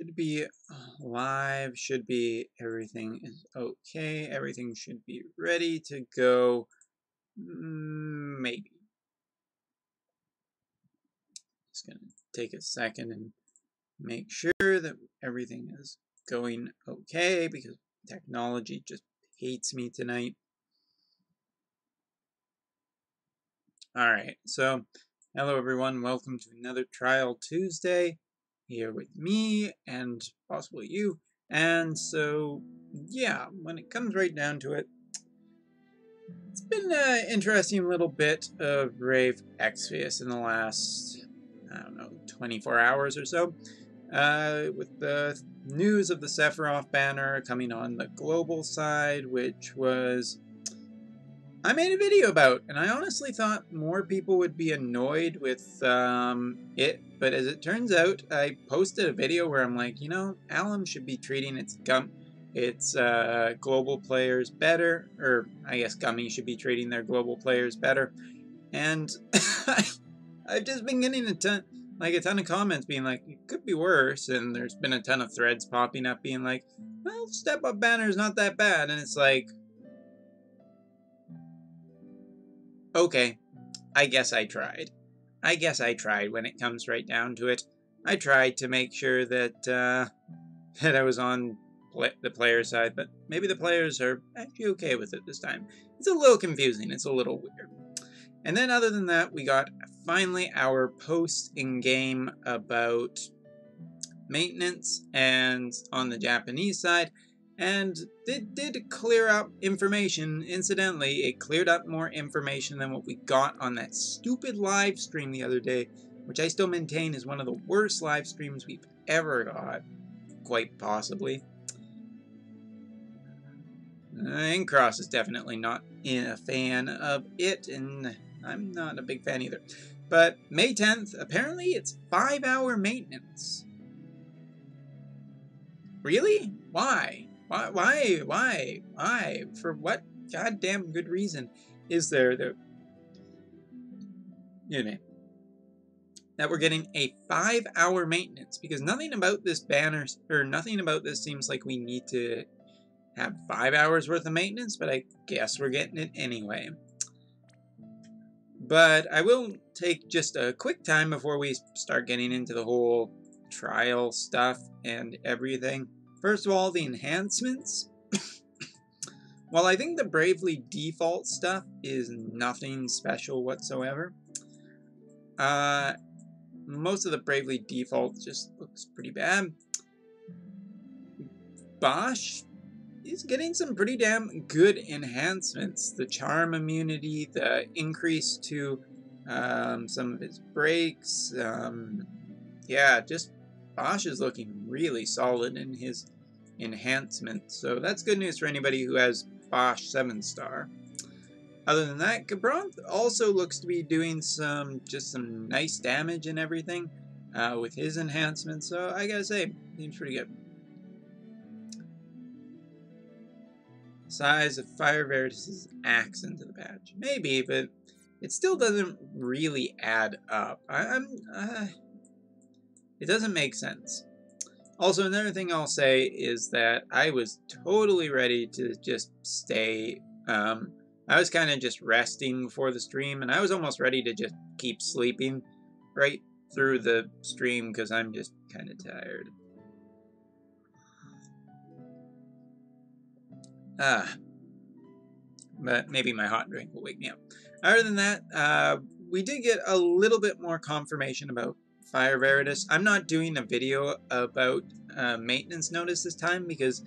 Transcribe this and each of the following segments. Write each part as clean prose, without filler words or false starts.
Should be live, should be everything is okay, everything should be ready to go, maybe. Just gonna take a second and make sure that everything is going okay because technology just hates me tonight. Alright, so hello everyone, welcome to another Trial Tuesday here with me and possibly you. And so, yeah, when it comes right down to it, it's been an interesting little bit of Brave Exvius in the last, I don't know, 24 hours or so. With the news of the Sephiroth banner coming on the global side, which was I made a video about, and I honestly thought more people would be annoyed with it, but as it turns out, I posted a video where I'm like, you know, Alum should be treating its global players better, or I guess Gummy should be treating their global players better, and I've just been getting a ton of comments being like, it could be worse, and there's been a ton of threads popping up being like, well, Step Up Banner is not that bad, and it's like, okay, I guess I tried. I guess I tried when it comes right down to it. I tried to make sure that that I was on the player side, but maybe the players are actually okay with it this time. It's a little confusing. It's a little weird. And then other than that, we got finally our post in-game about maintenance and on the Japanese side. And it did clear up information. Incidentally, it cleared up more information than what we got on that stupid live stream the other day, which I still maintain is one of the worst live streams we've ever got, quite possibly. And Cross is definitely not a fan of it, and I'm not a big fan either. But May 10th, apparently it's 5-hour maintenance. Really? Why? Why? For what goddamn good reason is there that, that we're getting a 5-hour maintenance? Because nothing about this banner, or nothing about this seems like we need to have 5 hours worth of maintenance, but I guess we're getting it anyway. But I will take just a quick time before we start getting into the whole trial stuff and everything. First of all, the enhancements. While I think the Bravely default stuff is nothing special whatsoever, most of the Bravely default just looks pretty bad. Bosch is getting some pretty damn good enhancements. The charm immunity, the increase to some of his breaks. Yeah, just Bosch is looking really solid in his enhancement. So that's good news for anybody who has Bosch 7-star. Other than that, Cabronth also looks to be doing some nice damage and everything with his enhancements. So I gotta say, seems pretty good. Size of Fire Veritas' axe into the patch. Maybe, but it still doesn't really add up. It doesn't make sense. Also, another thing I'll say is that I was totally ready to just stay. I was kind of just resting before the stream, and I was almost ready to just keep sleeping right through the stream because I'm just kind of tired. But maybe my hot drink will wake me up. Other than that, we did get a little bit more confirmation about Fire Veritas. I'm not doing a video about maintenance notice this time because,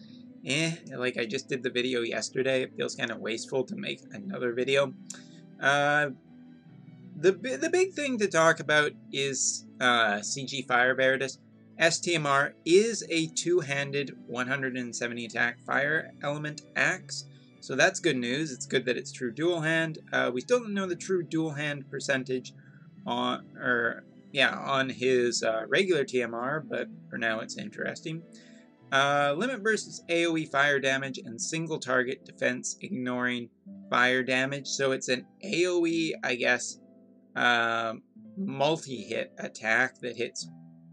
like I just did the video yesterday. It feels kind of wasteful to make another video. The big thing to talk about is CG Fire Veritas. STMR is a two-handed 170 attack fire element axe, so that's good news. It's good that it's true dual hand. We still don't know the true dual hand percentage on his regular TMR, but for now it's interesting. Limit burst is AoE fire damage and single target defense ignoring fire damage, so it's an AoE, I guess, multi-hit attack that hits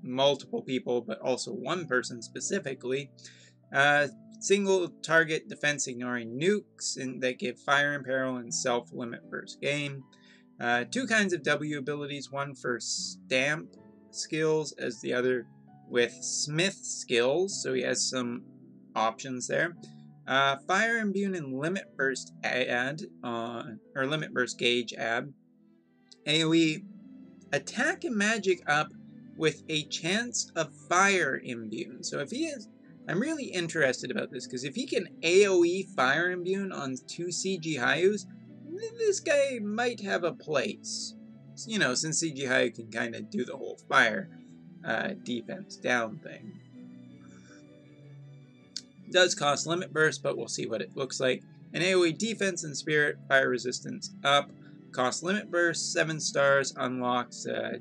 multiple people, but also one person specifically. Single target defense ignoring nukes that give fire and peril and self-limit burst game. 2 kinds of W abilities, one for stamp skills as the other with smith skills, so he has some options there. Fire immune and limit burst add, or limit burst gauge add. AoE attack and magic up with a chance of fire imbue. So if he is, I'm really interested about this, because if he can AoE fire imbue on 2 CG Hayus, this guy might have a place. You know, since CG Hayu can kind of do the whole fire defense down thing. Does cost limit burst, but we'll see what it looks like. An AoE defense and spirit, fire resistance up. Cost limit burst, 7 stars, unlocks a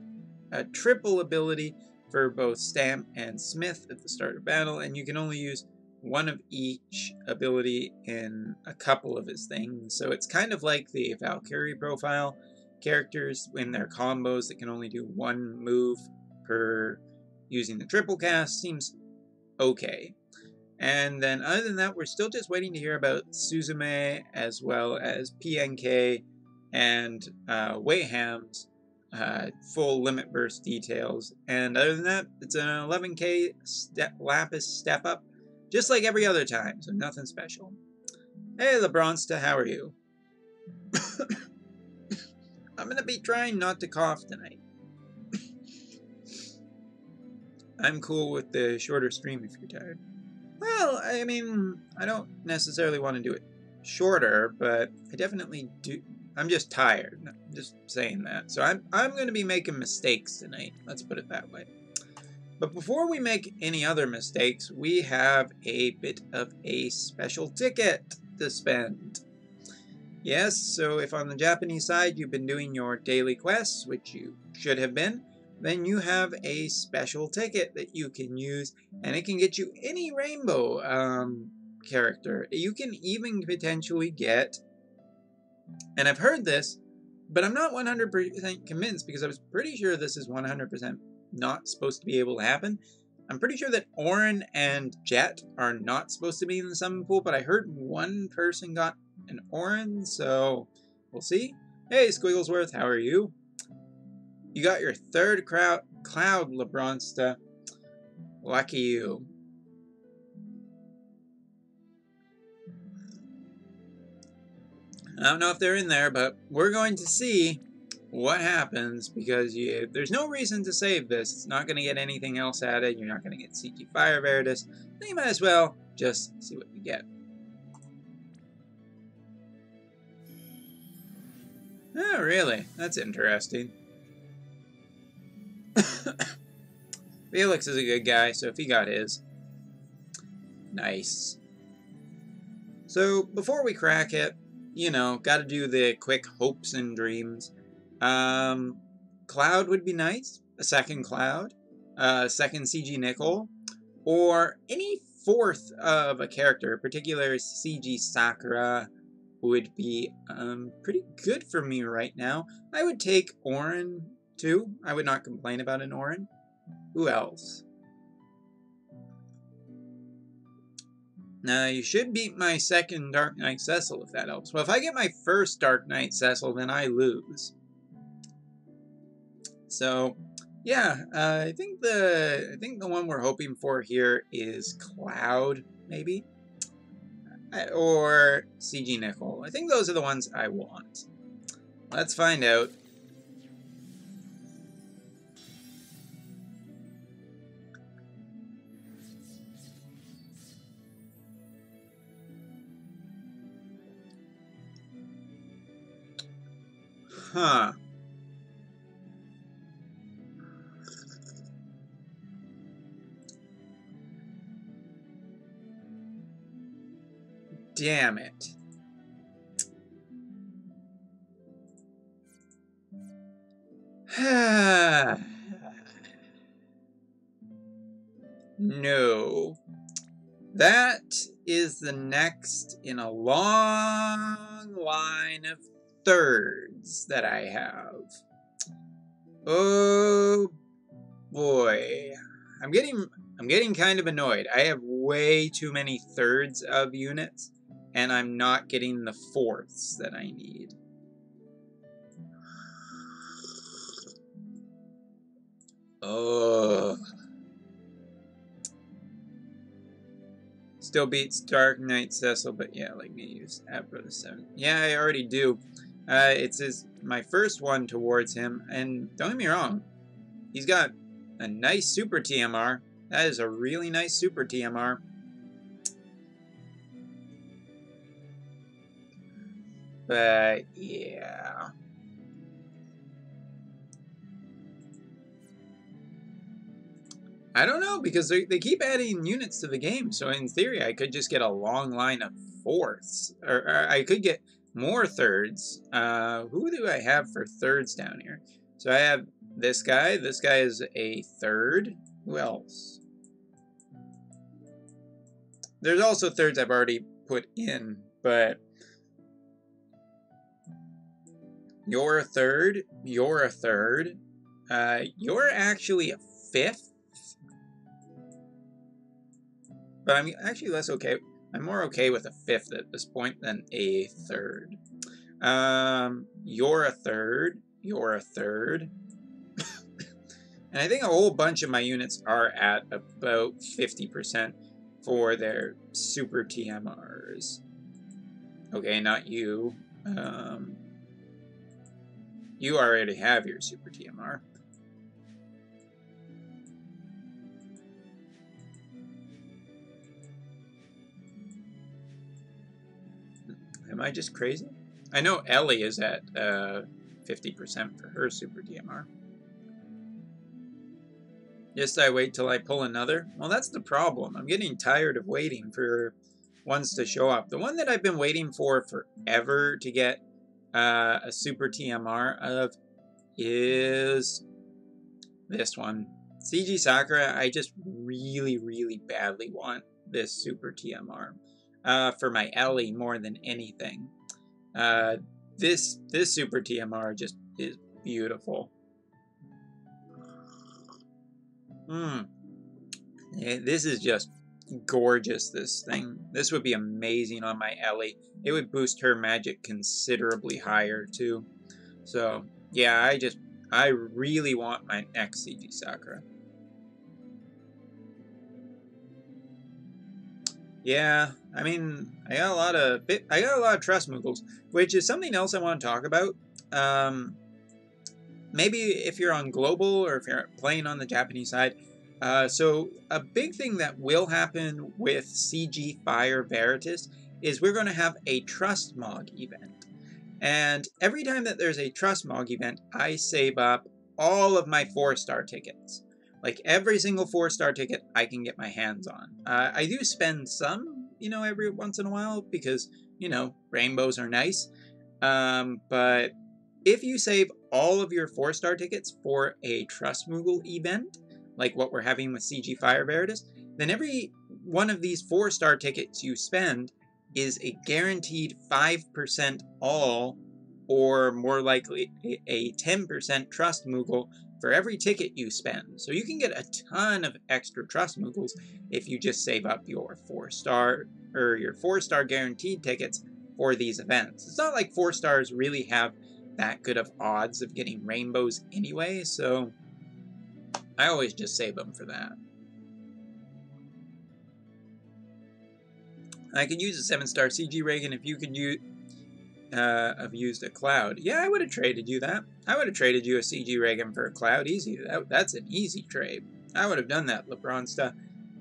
triple ability for both Stamp and Smith at the start of battle, and you can only use one of each ability in a couple of his things. So it's kind of like the Valkyrie profile characters in their combos that can only do one move per using the triple cast. Seems okay. And then other than that, we're still just waiting to hear about Suzume as well as PNK and Wayham's full limit burst details. And other than that, it's an 11k Lapis step up, just like every other time, so nothing special. Hey Lebronsta, how are you? I'm gonna be trying not to cough tonight. I'm cool with the shorter stream if you're tired. Well, I mean, I don't necessarily want to do it shorter, but I definitely do. I'm just tired. I'm just saying that. So I'm going to be making mistakes tonight. Let's put it that way. But before we make any other mistakes, we have a bit of a special ticket to spend. Yes, so if on the Japanese side you've been doing your daily quests, which you should have been, then you have a special ticket that you can use, and it can get you any rainbow character. You can even potentially get, and I've heard this, but I'm not 100% convinced because I was pretty sure this is 100% not supposed to be able to happen. I'm pretty sure that Auron and Jet are not supposed to be in the summon pool, but I heard one person got an Auron, so we'll see. Hey, Squigglesworth, how are you? You got your 3rd cloud, Lebronsta. Lucky you. I don't know if they're in there, but we're going to see what happens, because there's no reason to save this. It's not going to get anything else added. You're not going to get CG Fire Veritas. Then you might as well just see what you get. Oh, really? That's interesting. Felix is a good guy, so if he got his. Nice. So, before we crack it, you know, gotta do the quick hopes and dreams. Cloud would be nice. A 2nd Cloud. 2nd CG Nickel. Or any 4th of a character, particularly CG Sakura, would be pretty good for me right now. I would take Auron, too. I would not complain about an Auron. Who else? Now, you should beat my 2nd Dark Knight Cecil if that helps. Well, if I get my 1st Dark Knight Cecil, then I lose. So, yeah, I think the one we're hoping for here is Cloud, maybe, or CG Nickel. I think those are the ones I want. Let's find out. Huh. Damn it. No. That is the next in a long line of 3rds that I have. Oh boy. I'm getting kind of annoyed. I have way too many thirds of units, and I'm not getting the fourths that I need. Oh. Still beats Dark Knight Cecil, but yeah, like me, use Abra the 7. Yeah, I already do. It's my first one towards him, and don't get me wrong, he's got a nice super TMR. That is a really nice super TMR. But yeah. I don't know, because they keep adding units to the game, so in theory I could just get a long line of fourths. Or I could get more thirds. Who do I have for thirds down here? So I have this guy. This guy is a third. Who else? There's also thirds I've already put in, but you're a third. You're a third. You're actually a fifth. But I'm actually less okay. I'm more okay with a fifth at this point than a third. You're a third. You're a third. And I think a whole bunch of my units are at about 50% for their super TMRs. Okay, not you. You already have your super TMR. Am I just crazy? I know Ellie is at 50% for her super TMR. Just I wait till I pull another? Well, that's the problem. I'm getting tired of waiting for ones to show up. The one that I've been waiting for forever to get a super TMR of is this one. CG Sakura, I just really, really badly want this super TMR for my Ellie more than anything. This super TMR just is beautiful. Yeah, this is just gorgeous, this thing. This would be amazing on my Ellie. It would boost her magic considerably higher, too. So, yeah, I really want my next CG Sakura. Yeah, I mean, I got a lot of trust Moogles, which is something else I want to talk about. Maybe if you're on global or if you're playing on the Japanese side. So a big thing that will happen with CG Fire Veritas is we're going to have a Trust Mog event. And every time that there's a Trust Mog event, I save up all of my 4-star tickets. Like every single 4-star ticket I can get my hands on. I do spend some, every once in a while because, rainbows are nice. But if you save all of your 4-star tickets for a Trust Moogle event, like what we're having with CG Fire Veritas, then every one of these 4-star tickets you spend is a guaranteed 5% all, or more likely a 10% Trust Moogle for every ticket you spend. So you can get a ton of extra Trust Moogles if you just save up your 4-star or your 4-star guaranteed tickets for these events. It's not like 4-stars really have that good of odds of getting rainbows anyway, so I always just save them for that. I could use a 7-star CG Reagan if you could have used a Cloud. Yeah, I would have traded you that. I would have traded you a CG Reagan for a Cloud easy. That's an easy trade. I would have done that, LeBron stuff.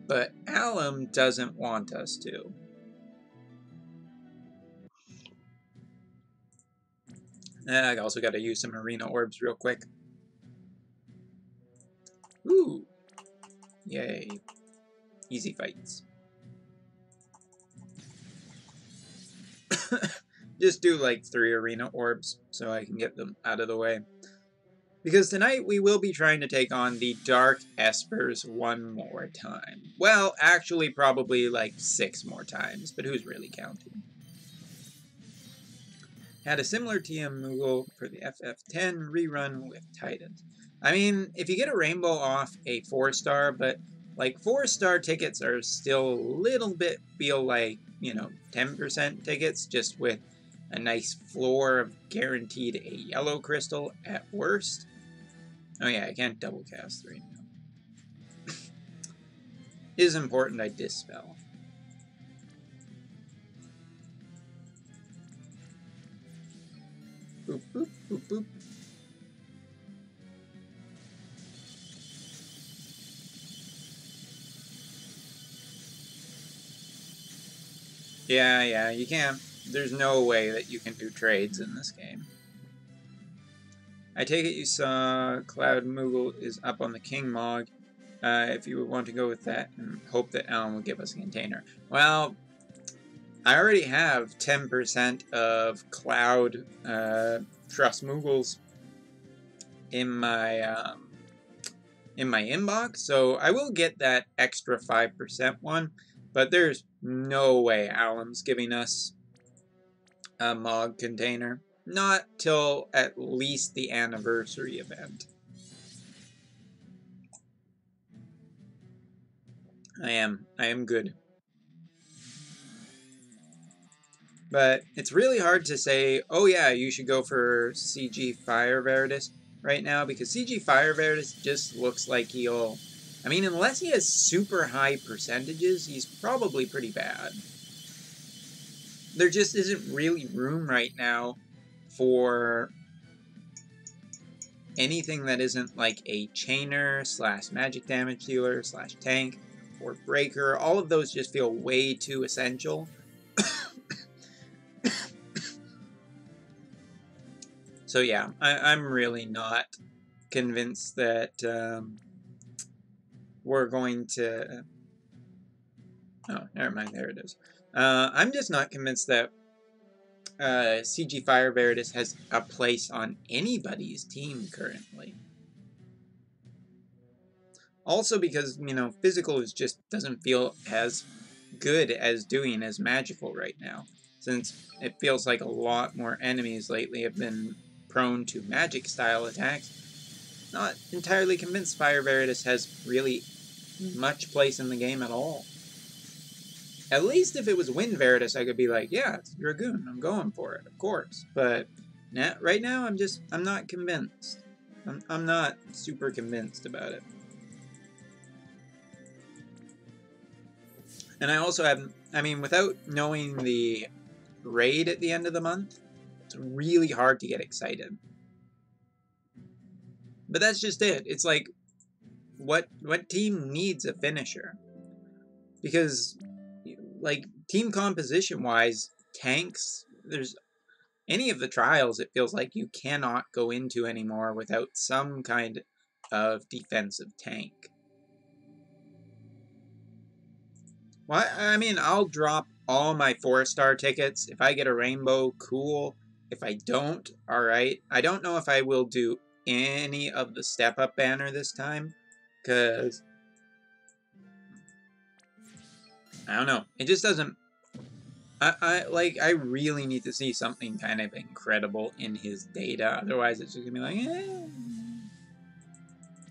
But Alum doesn't want us to. I also got to use some Arena Orbs real quick. Ooh. Yay. Easy fights. Just do like 3 Arena Orbs so I can get them out of the way. Because tonight we will be trying to take on the Dark Espers one more time. Well, actually probably like 6 more times, but who's really counting? Had a similar TM Moogle for the FF10 rerun with Titans. I mean, if you get a rainbow off a 4-star, but like 4-star tickets are still a little bit feel like, you know, 10% tickets just with a nice floor of guaranteed a yellow crystal at worst. Oh yeah, I can't double cast right now. It is important I dispel. Boop, boop, boop, boop. Yeah, you can't. There's no way that you can do trades in this game. I take it you saw Cloud Moogle is up on the King Mog. If you would want to go with that and hope that Alan will give us a container. Well, I already have 10% of Cloud Trust Moogles in my inbox, so I will get that extra 5% one, but there's no way Alan's giving us a Mog container. Not till at least the anniversary event. I am good. But it's really hard to say, oh yeah, you should go for CG Fire Veritas right now, because CG Fire Veritas just looks like he'll... I mean, unless he has super high percentages, he's probably pretty bad. There just isn't really room right now for anything that isn't like a chainer / magic damage dealer / tank or breaker. All of those just feel way too essential. So yeah, I'm really not convinced that we're going to... Oh, never mind, there it is. I'm just not convinced that CG Fire Veritas has a place on anybody's team currently. Also because, you know, physical is just doesn't feel as good as doing as magical right now, since it feels like a lot more enemies lately have been prone to magic style attacks. Not entirely convinced Fire Veritas has really much place in the game at all. At least if it was Wind Veritas, I could be like, yeah, it's Dragoon, I'm going for it, of course. But right now, I'm not convinced. I'm not super convinced about it. And I also have, I mean, without knowing the raid at the end of the month, it's really hard to get excited. But that's just it. It's like, what team needs a finisher? Because, like, team composition-wise, tanks, there's any of the trials, it feels like you cannot go into anymore without some kind of defensive tank. Well, I mean, I'll drop all my 4-star tickets. If I get a rainbow, cool. If I don't, alright. I don't know if I will do any of the step-up banner this time, because I don't know. It just doesn't... I really need to see something kind of incredible in his data. Otherwise, it's just gonna be like,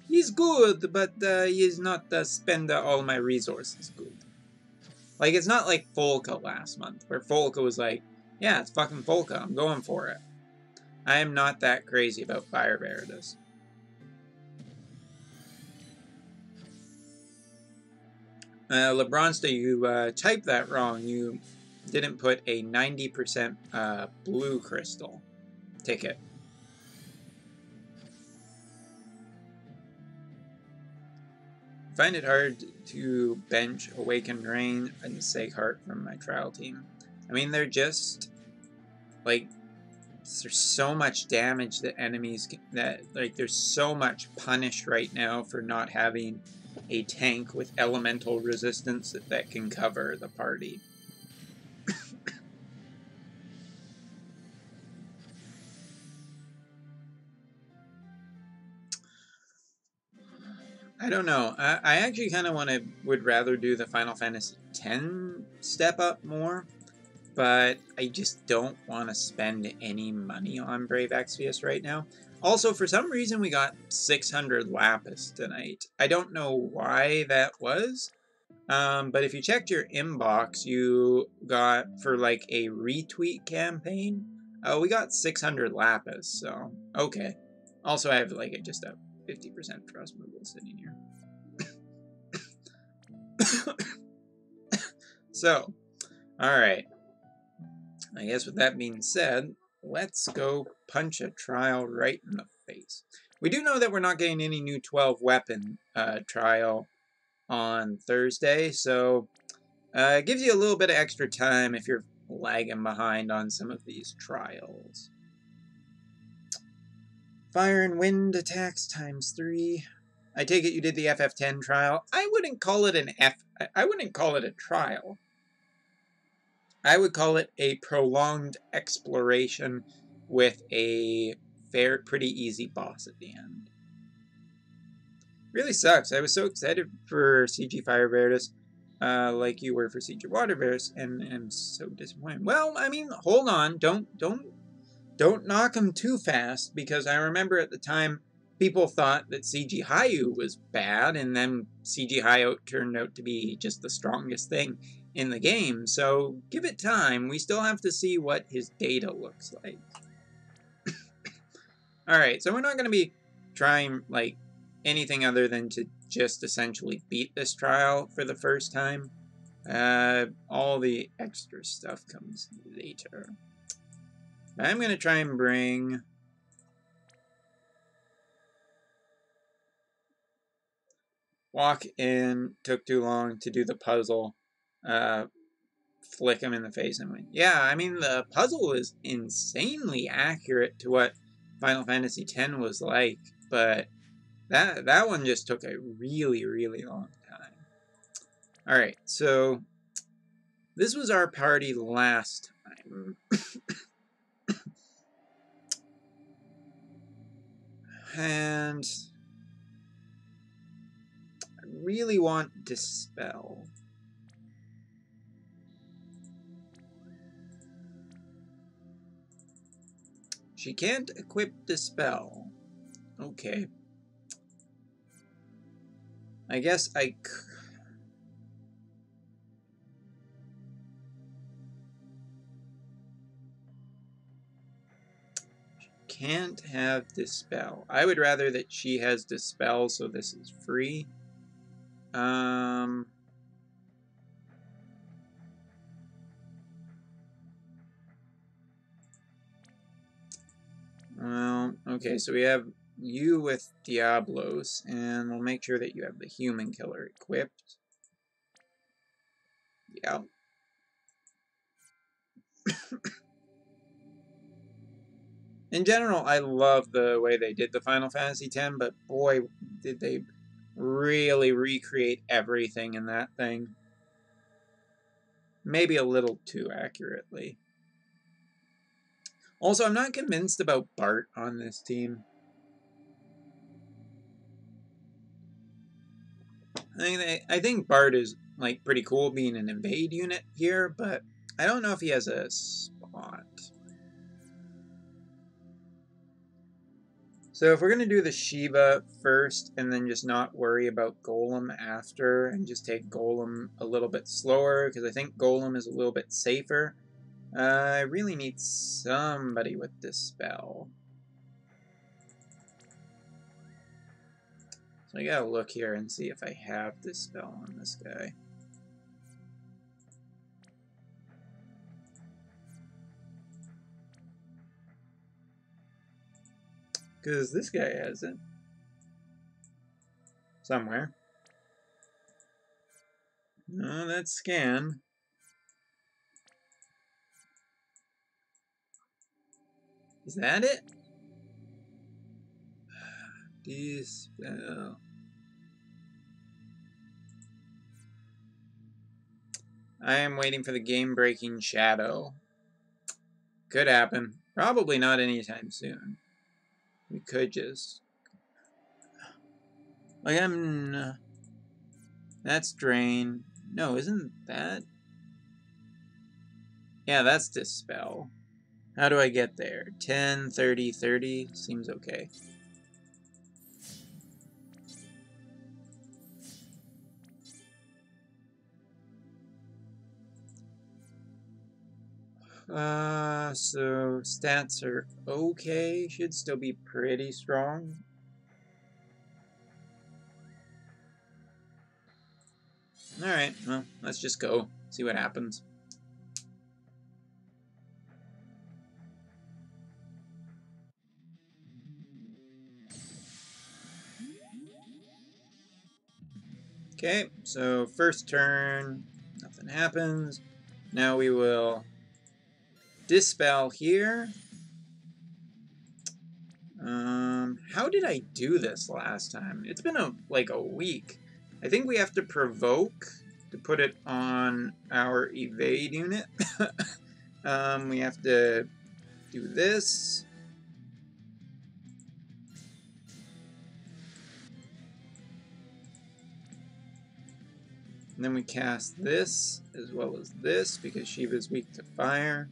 he's good, but he's not spend all my resources good. Like, it's not like Folka last month, where Folka was like, yeah, it's fucking Folka, I'm going for it. I am not that crazy about Fire Veritas. LeBronsta, you typed that wrong. You didn't put a 90% blue crystal ticket. I find it hard to bench Awakened Rain and Segheart from my trial team. I mean, they're just, like, there's so much damage that enemies like, there's so much punish right now for not having a tank with elemental resistance that can cover the party. I don't know. I actually kind of would rather do the Final Fantasy X step up more, but I just don't want to spend any money on Brave Exvius right now. Also, for some reason, we got 600 lapis tonight. I don't know why that was. But if you checked your inbox, you got, for like a retweet campaign, we got 600 lapis, so, okay. Also, I have like just a 50% trust movable sitting here. So, alright. I guess with that being said, let's go punch a trial right in the face. We do know that we're not getting any new 12 weapon trial on Thursday, so it gives you a little bit of extra time if you're lagging behind on some of these trials. Fire and wind attacks ×3. I take it you did the FF10 trial. I wouldn't call it I wouldn't call it a trial. I would call it a prolonged exploration with a pretty easy boss at the end. Really sucks. I was so excited for CG Fire Veritas, like you were for CG Water Veritas, and am so disappointed. Well, I mean, hold on. Don't knock them too fast, because I remember at the time people thought that CG Hayu was bad, and then CG Hayu turned out to be just the strongest thing in the game, so give it time. We still have to see what his data looks like. Alright, so we're not going to be trying, like, anything other than to just essentially beat this trial for the first time. All the extra stuff comes later. I'm going to try and bring... Walk in, took too long to do the puzzle. Flick him in the face and win. Yeah, I mean, the puzzle is insanely accurate to what Final Fantasy X was like, but that one just took a really, really long time. Alright, so this was our party last time. And I really want Dispel. She can't equip Dispel. Okay. I guess I can't have Dispel. I would rather that she has Dispel, so this is free. Well, okay, so we have you with Diablos, and we'll make sure that you have the Human Killer equipped. Yeah. In general, I love the way they did the Final Fantasy X, but boy, did they really recreate everything in that thing. Maybe a little too accurately. Also, I'm not convinced about Bart on this team. I think Bart is, like, pretty cool being an invade unit here, but I don't know if he has a spot. So if we're going to do the Shiva first and then just not worry about Golem after and just take Golem a little bit slower, because I think Golem is a little bit safer, I really need somebody with Dispel. So I gotta look here and see if I have Dispel on this guy. Because this guy has it. Somewhere. No, that's Scan. Is that it? Dispel. I am waiting for the game-breaking shadow. Could happen. Probably not anytime soon. We could just... Like, that's Drain. No, isn't that... Yeah, that's Dispel. How do I get there? 10, 30, 30? Seems okay. So stats are okay. Should still be pretty strong. Alright, well, let's just go. See what happens. Okay, so first turn, nothing happens. Now we will dispel here. How did I do this last time? It's been like a week. I think we have to provoke to put it on our evade unit. We have to do this. And then we cast this as well as this because Shiva's weak to fire.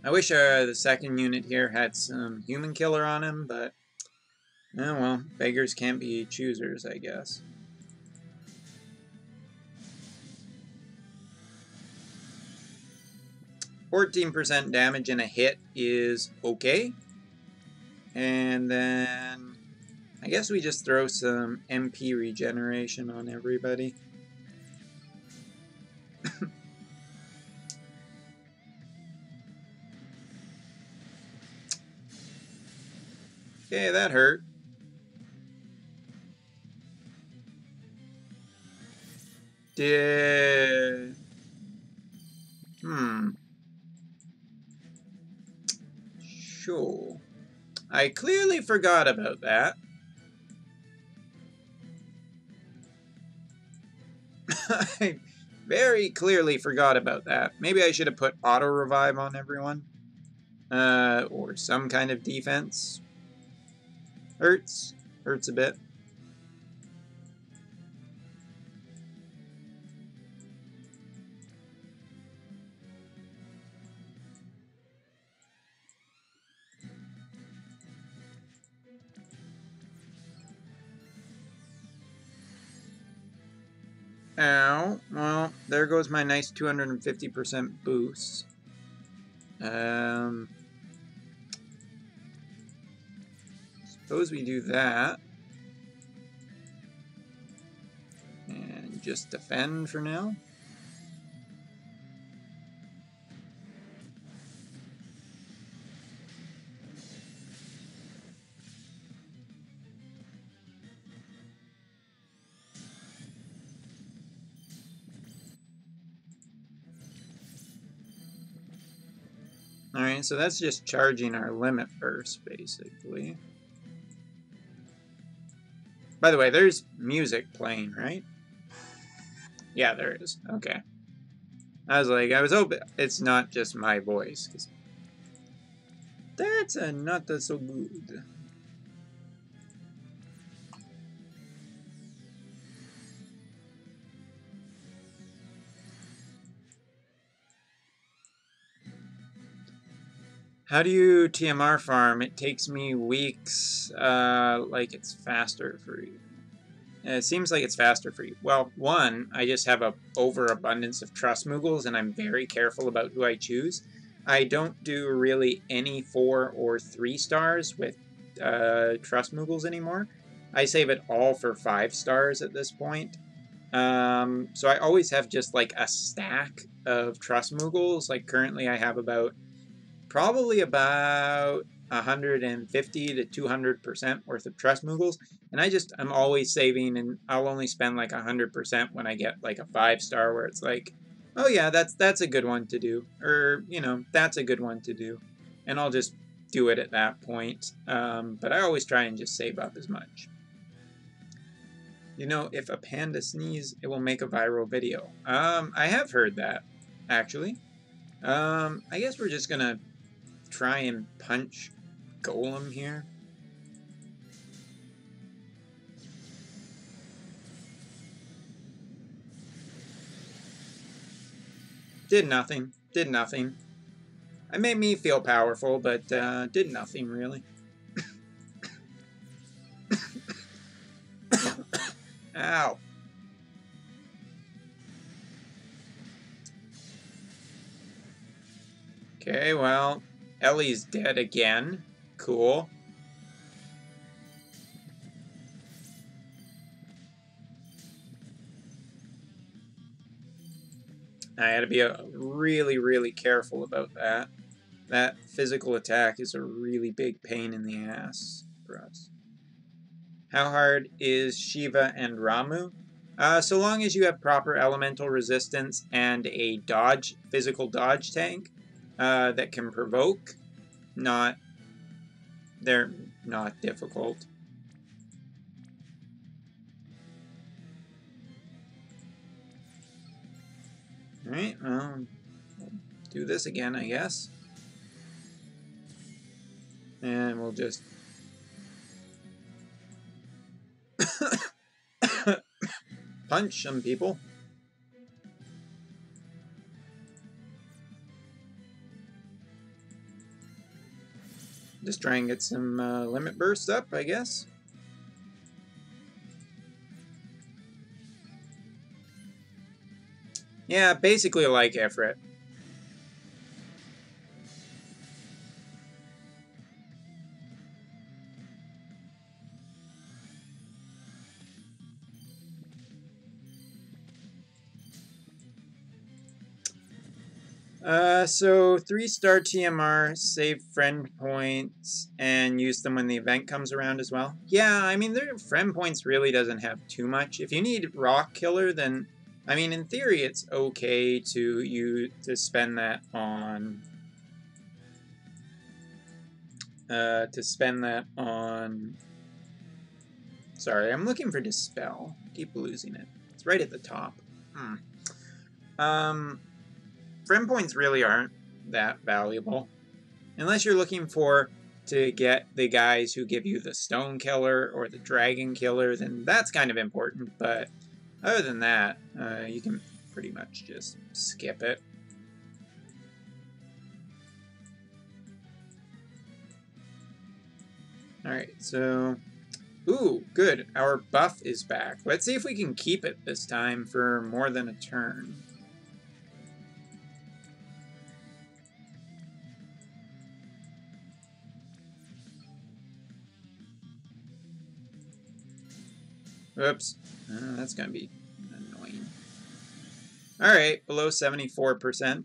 I wish the second unit here had some human killer on him, but oh well, beggars can't be choosers, I guess. %14 damage in a hit is okay. And then I guess we just throw some MP regeneration on everybody. Okay, that hurt. Sure. I clearly forgot about that. I very clearly forgot about that. Maybe I should have put auto revive on everyone. Or some kind of defense. Hurts. Hurts a bit. Ow. Well, there goes my nice 250% boost. Suppose we do that. And just defend for now. Alright, so that's just charging our limit burst, basically. By the way, there's music playing, right? Yeah, there is. Okay. I was hoping it's not just my voice, because that's not so good. How do you TMR farm? It takes me weeks, like it's faster for you. It seems like it's faster for you. Well, one, I just have a overabundance of Trust Moogles, and I'm very careful about who I choose. I don't do really any 4 or 3 stars with Trust Moogles anymore. I save it all for 5 stars at this point. So I always have just like a stack of Trust Moogles. Like currently I have probably about 150 to 200% worth of Trust Moogles, and I'm always saving, and I'll only spend like 100% when I get like a 5-star where it's like, oh yeah, that's a good one to do, or you know, that's a good one to do, and I'll just do it at that point. But I always try and just save up as much. You know, if a panda sneezes, it will make a viral video. I have heard that, actually. I guess we're just gonna try and punch Golem here. Did nothing. Did nothing. It made me feel powerful, but did nothing really. Ow. Okay, well, Ellie's dead again. Cool. I had to be really, really careful about that. That physical attack is a really big pain in the ass for us. How hard is Shiva and Ramuh? So long as you have proper elemental resistance and a physical dodge tank that can provoke, they're not difficult. Alright, well, we'll do this again, I guess. And we'll just... punch some people. Just try and get some limit bursts up, I guess. Yeah, basically like Ifrit. So 3-star TMR, save friend points, and use them when the event comes around as well. Yeah, I mean, their friend points really doesn't have too much. If you need Rock Killer, then, I mean, in theory, it's okay to spend that on... Sorry, I'm looking for Dispel. Keep losing it. It's right at the top. Friend points really aren't that valuable. Unless you're looking to get the guys who give you the Stone Killer or the Dragon Killer, then that's kind of important. But other than that, you can pretty much just skip it. Alright, so... Ooh, good. Our buff is back. Let's see if we can keep it this time for more than a turn. Oops. That's going to be annoying. Alright, below 74%.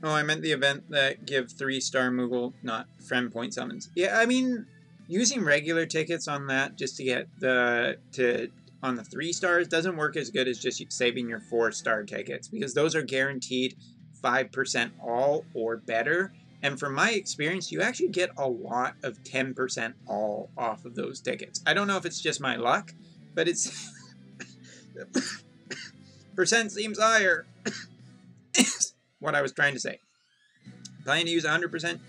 Oh, I meant the event that give 3-star Moogle, not friend point summons. Yeah, I mean, using regular tickets on that just to get on the 3 stars doesn't work as good as just saving your 4-star tickets, because those are guaranteed 5% all or better. And from my experience, you actually get a lot of 10% all off of those tickets. I don't know if it's just my luck, but it's... percent seems higher. What I was trying to say. Planning to use 100%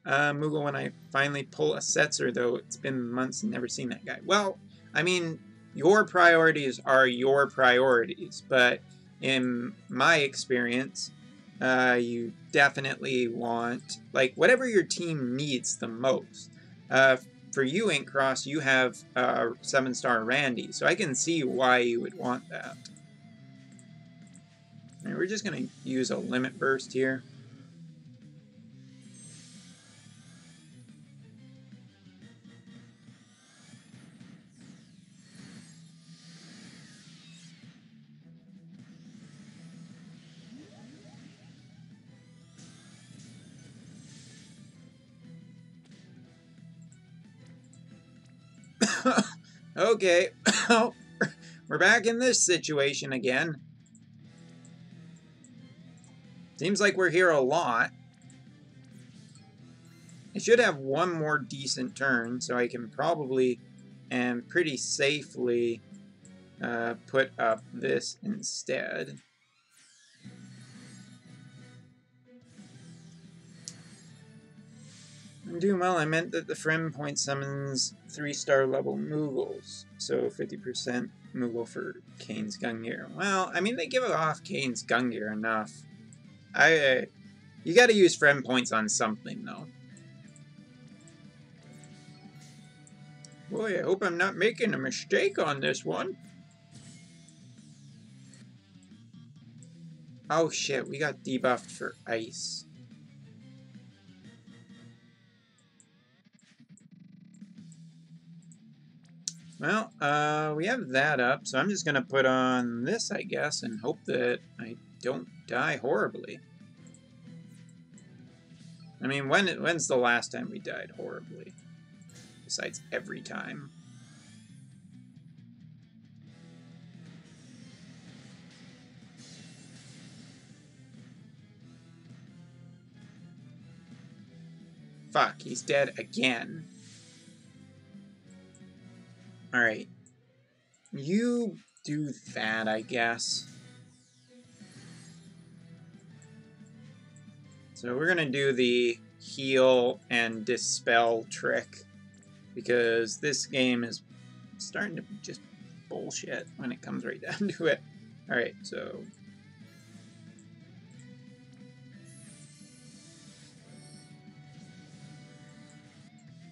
Moogle when I finally pull a Setzer, though it's been months and never seen that guy. Well, I mean, your priorities are your priorities, but in my experience, you definitely want, like, whatever your team needs the most. For you, Inkcross, you have 7-star Randy, so I can see why you would want that. And we're just going to use a limit burst here. Okay, we're back in this situation again. Seems like we're here a lot. I should have one more decent turn, so I can probably and pretty safely put up this instead. I'm doing well. I meant that the friend point summons 3-star level Moogles. So 50% removal for Kane's Gungnir. Well, I mean, they give off Kane's Gungnir enough. You gotta use friend points on something, though. Boy, I hope I'm not making a mistake on this one. Oh shit, we got debuffed for ice. Well, we have that up, so I'm just gonna put on this, I guess, and hope that I don't die horribly. I mean, when's the last time we died horribly? Besides every time. Fuck, he's dead again. Alright. You do that, I guess. So we're gonna do the heal and dispel trick, because this game is starting to be just bullshit when it comes right down to it. Alright, so...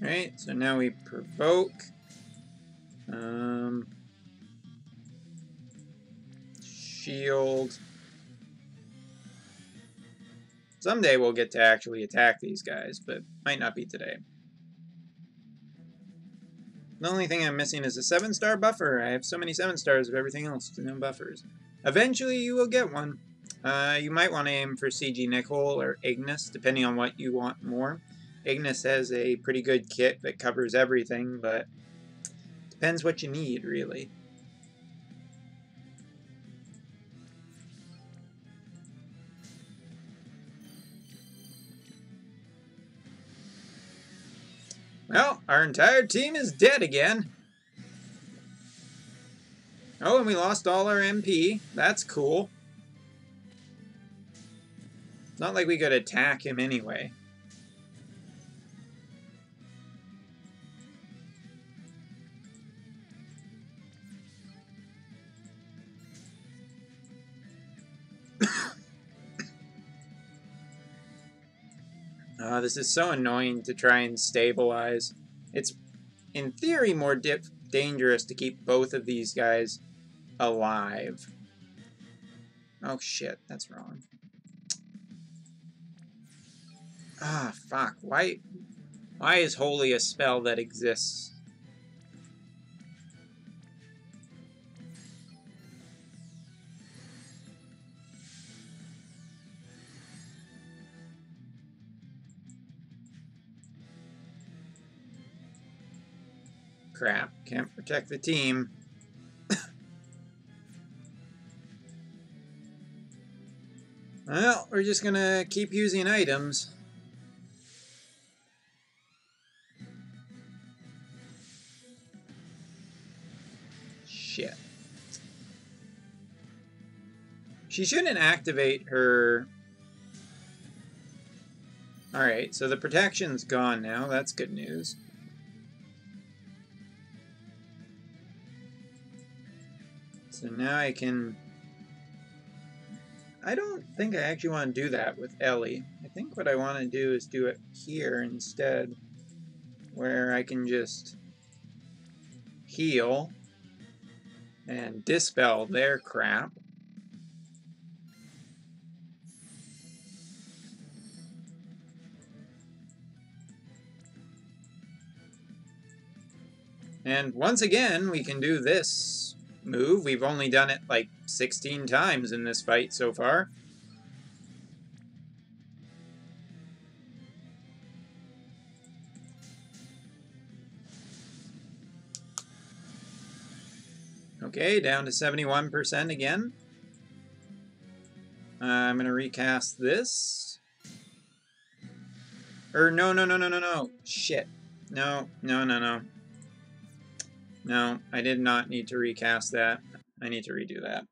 Alright, so now we provoke. Shield. Someday we'll get to actually attack these guys, but might not be today. The only thing I'm missing is a 7-star buffer. I have so many 7 stars of everything else, no buffers. Eventually you will get one. You might want to aim for CG Nicol or Ignis, depending on what you want more. Ignis has a pretty good kit that covers everything, but depends what you need, really. Well, our entire team is dead again. Oh, and we lost all our MP. That's cool. It's not like we could attack him anyway. This is so annoying to try and stabilize. It's, in theory, more dangerous to keep both of these guys alive. Oh shit, that's wrong. Ah, fuck. Why is Holy a spell that exists? Crap, can't protect the team. Well, we're just gonna keep using items. Shit. She shouldn't activate her... Alright, so the protection's gone now. That's good news. So now I can... I don't think I actually want to do that with Ellie. I think what I want to do is do it here instead, where I can just heal and dispel their crap. And once again, we can do this move. We've only done it like 16 times in this fight so far. Okay, down to 71% again. I'm going to recast this. No. Shit. No. No, I did not need to recast that. I need to redo that.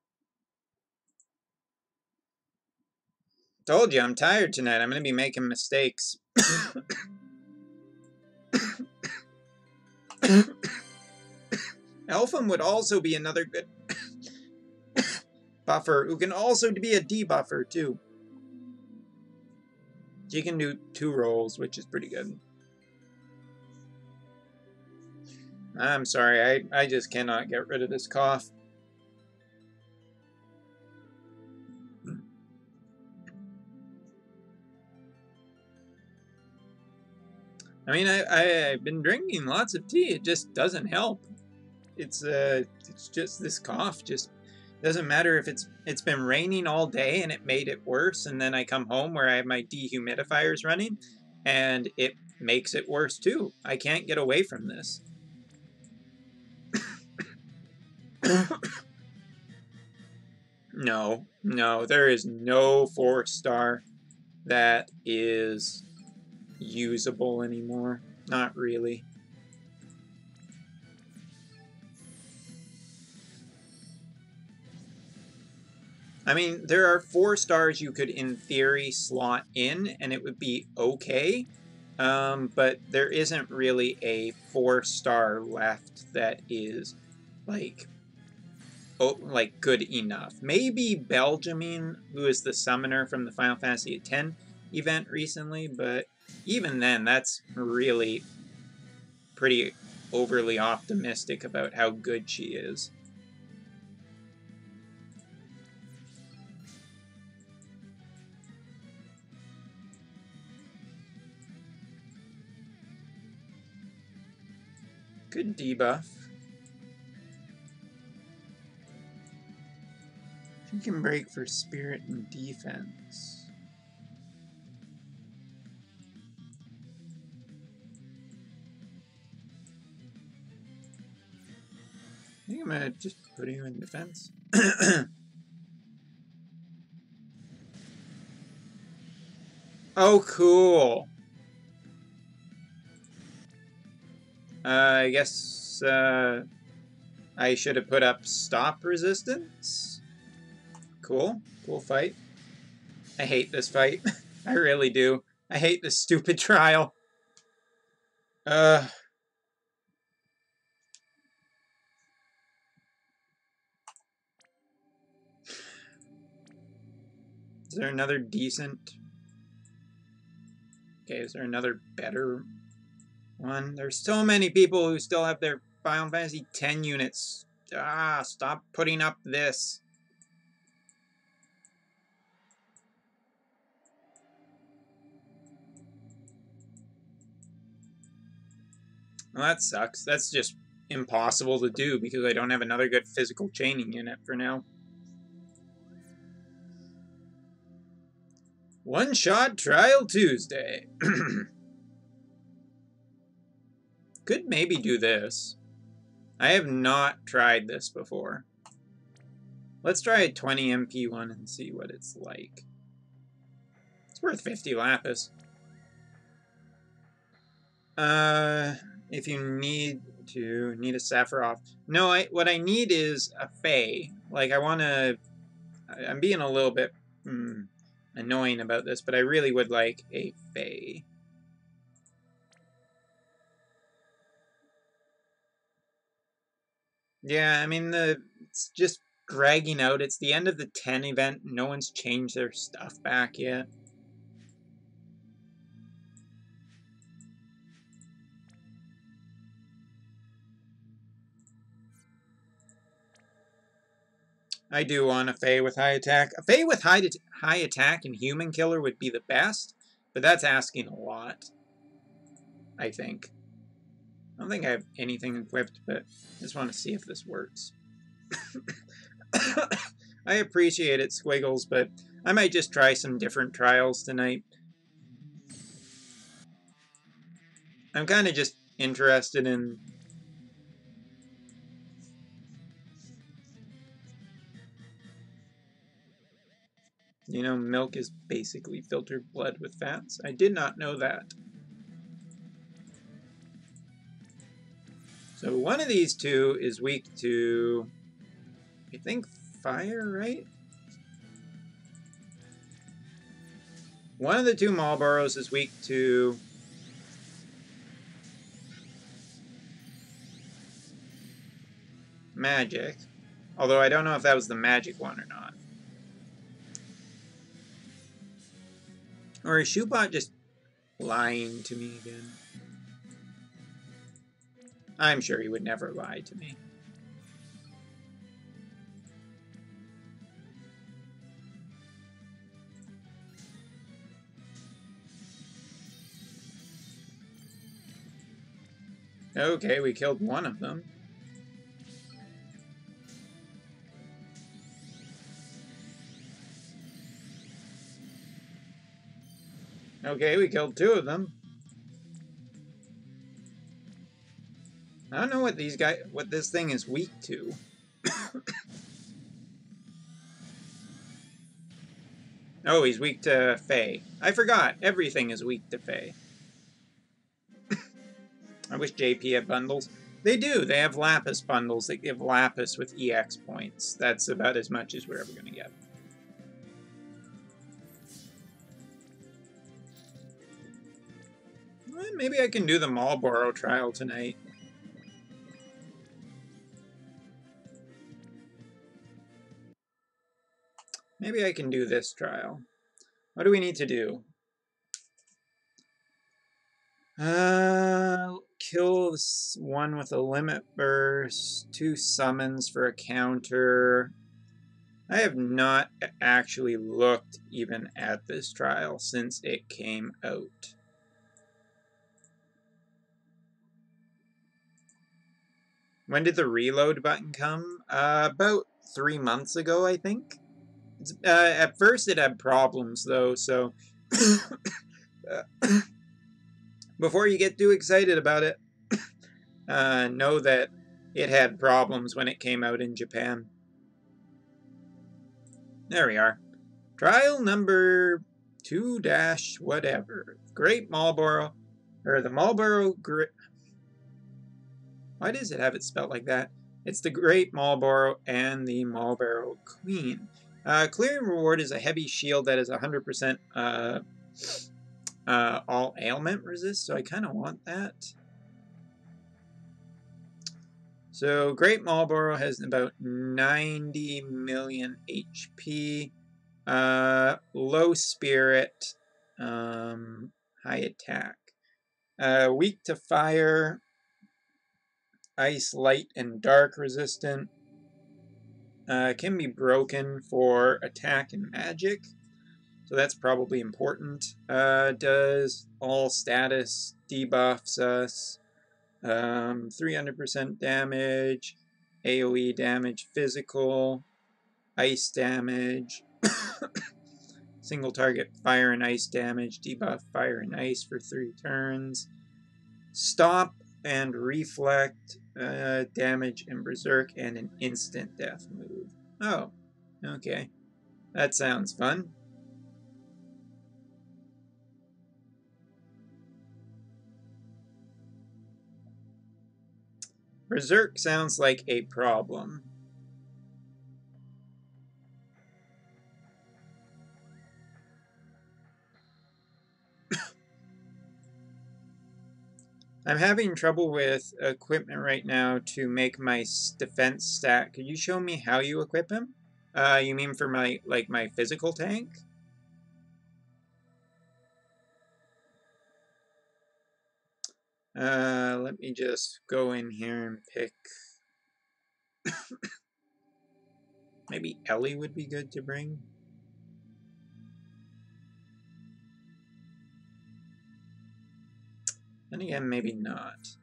Told you, I'm tired tonight. I'm going to be making mistakes. Elfum would also be another good buffer, who can also be a debuffer, too. She can do 2 roles, which is pretty good. I'm sorry, I just cannot get rid of this cough. I mean, I've been drinking lots of tea. It just doesn't help. It's just this cough. Just doesn't matter if it's been raining all day and it made it worse, and then I come home where I have my dehumidifiers running, and it makes it worse too. I can't get away from this. No, there is no 4-star that is usable anymore. Not really. I mean, there are 4 stars you could, in theory, slot in, and it would be okay. But there isn't really a 4-star left that is, like good enough. Maybe Belgiumine, who is the summoner from the Final Fantasy X event recently, but even then, that's really pretty overly optimistic about how good she is. Good debuff. She can break for spirit and defense. I think I'm gonna just put you in defense. Oh, cool. I guess I should have put up stop resistance. Cool. Cool fight. I hate this fight. I really do. I hate this stupid trial. Is there another decent... Okay, is there another better one? There's so many people who still have their Final Fantasy X units. Stop putting up this. Well, that sucks. That's just impossible to do because I don't have another good physical chaining unit for now. One-shot trial Tuesday. Could maybe do this. I have not tried this before. Let's try a 20 MP one and see what it's like. It's worth 50 lapis. If you need a Sephiroth. No, what I need is a Fae. Like, I'm being a little bit annoying about this, but I really would like a Fae. Yeah, I mean, it's just dragging out. It's the end of the 10 event. No one's changed their stuff back yet. I do want a Fae with high attack. A Fae with high attack and human killer would be the best, but that's asking a lot, I think. I don't think I have anything equipped, but I just want to see if this works. I appreciate it, Squiggles, but I might just try some different trials tonight. I'm kind of just interested in... You know, milk is basically filtered blood with fats. I did not know that. So one of these two is weak to, I think, fire, right? One of the two Marlboros is weak to... magic. Although I don't know if that was the magic one or not. Or is Shoebot just lying to me again? I'm sure he would never lie to me. Okay, we killed one of them. Okay, we killed two of them. I don't know what this thing is weak to. Oh, he's weak to Fae. I forgot, everything is weak to Fae. I wish JP had bundles. They do, they have Lapis bundles that give Lapis with EX points. That's about as much as we're ever going to get. Well, maybe I can do the Marlboro trial tonight. Maybe I can do this trial. What do we need to do? Kill this one with a limit burst, 2 summons for a counter. I have not actually looked even at this trial since it came out. When did the reload button come? About 3 months ago, I think. At first it had problems though, so before you get too excited about it, know that it had problems when it came out in Japan. There we are. Trial number 2-whatever. Great Marlboro, or the Marlboro Great. Why does it have it spelled like that? It's the Great Marlboro and the Marlboro Queen. Clearing reward is a heavy shield that is 100% all ailment resist, so I kind of want that. So Great Marlboro has about 90 million HP, low spirit, high attack, weak to fire, ice, light, and dark resistant. Can be broken for attack and magic, so that's probably important. Does all status, debuffs us, 300% damage, AoE damage, physical, ice damage, single target fire and ice damage, debuff fire and ice for 3 turns, stop and reflect, damage and berserk, and an instant death move. Oh, okay. That sounds fun. Berserk sounds like a problem. I'm having trouble with equipment right now to make my defense stat. Could you show me how you equip him? You mean for my physical tank? Let me just go in here and pick. Maybe Ellie would be good to bring. And again, maybe not.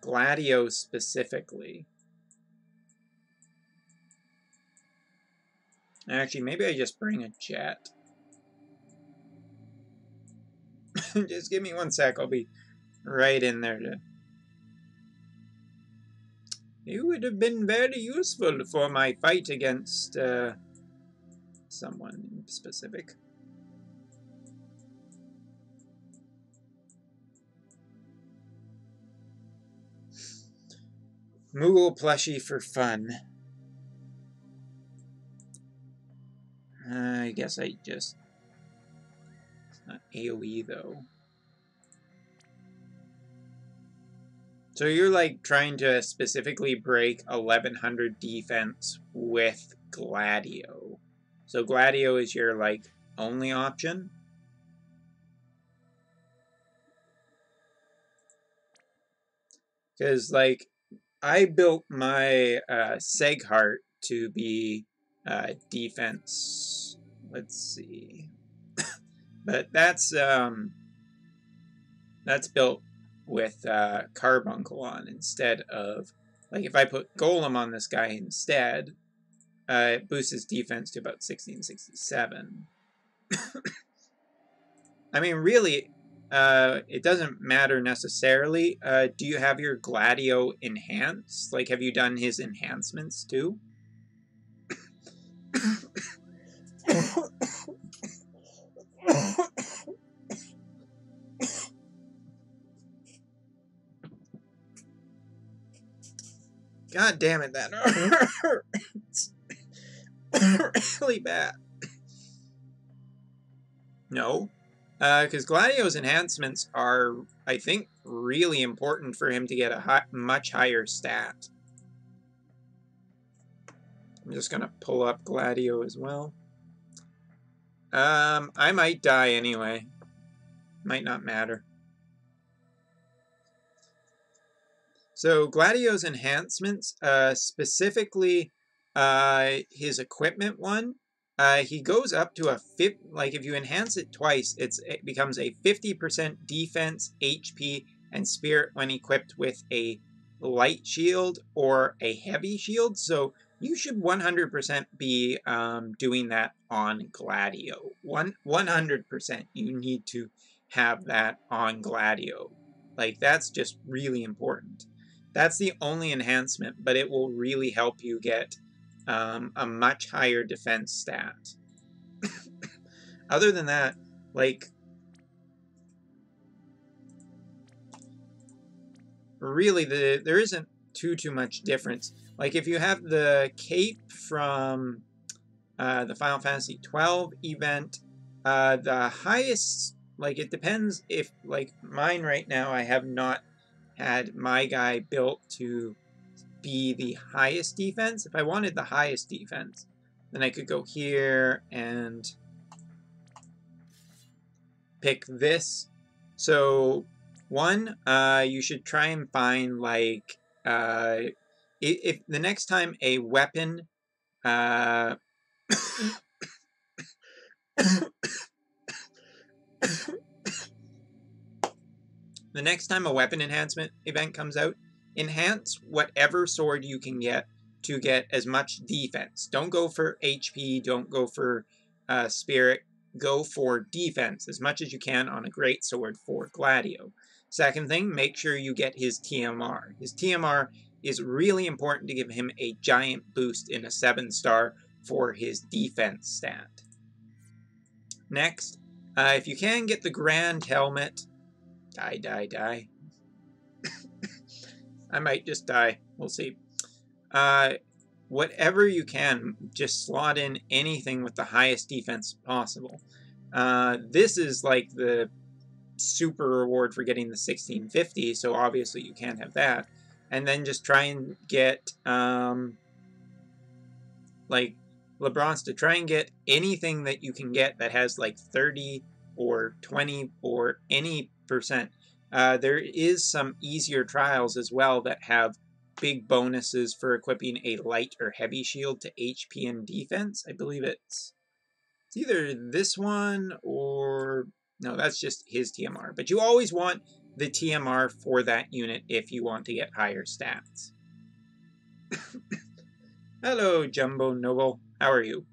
Gladio specifically. Actually, maybe I just bring a jet. Just give me 1 sec, I'll be right in there to... You would have been very useful for my fight against someone specific. Moogle plushie for fun. I guess I just... It's not AoE though. So you're like trying to specifically break 1100 defense with Gladio. So Gladio is your like only option. Because like I built my Seghart to be defense. Let's see. But that's built with Carbuncle on instead of, like, if I put Golem on this guy instead, it boosts his defense to about 1667. I mean, really, it doesn't matter necessarily. Do you have your Gladio enhanced? Like, have you done his enhancements too? God damn it, that hurts. Really bad. No. Because Gladio's enhancements are, I think, really important for him to get a much higher stat. I'm just going to pull up Gladio as well. I might die anyway. Might not matter. So Gladio's enhancements, specifically his equipment one, he goes up to a like if you enhance it twice, it becomes a 50% defense, HP, and spirit when equipped with a light shield or a heavy shield. So you should 100% be doing that on Gladio. 100% you need to have that on Gladio. Like, that's just really important. That's the only enhancement, but it will really help you get a much higher defense stat. Other than that, like, really, there isn't too much difference. Like, if you have the cape from the Final Fantasy XII event, the highest, like, it depends if, like, mine right now, I have not had my guy built to be the highest defense. If I wanted the highest defense, then I could go here and pick this. So one, you should try and find, like, if the next time a weapon the next time a weapon enhancement event comes out, enhance whatever sword you can get to get as much defense. Don't go for HP, don't go for spirit, go for defense as much as you can on a great sword for Gladio. Second thing, make sure you get his TMR. His TMR is really important to give him a giant boost in a 7-star for his defense stat. Next, if you can get the Grand Helmet, die. I might just die. We'll see. Whatever you can, just slot in anything with the highest defense possible. This is like the super reward for getting the 1650, so obviously you can't have that. And then just try and get, like, LeBron's to try and get anything that you can get that has like 30 or 20 or any %. There is some easier trials as well that have big bonuses for equipping a light or heavy shield to HP and defense. I believe it's either this one or... no, that's just his TMR. But you always want the TMR for that unit if you want to get higher stats. Hello, Jumbo Noble. How are you?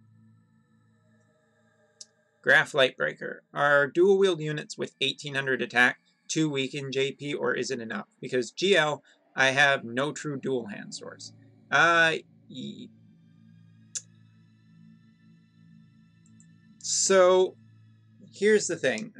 Graph Lightbreaker. Are dual-wield units with 1800 attack too weak in JP, or is it enough? Because GL, I have no true dual hand source. So, here's the thing.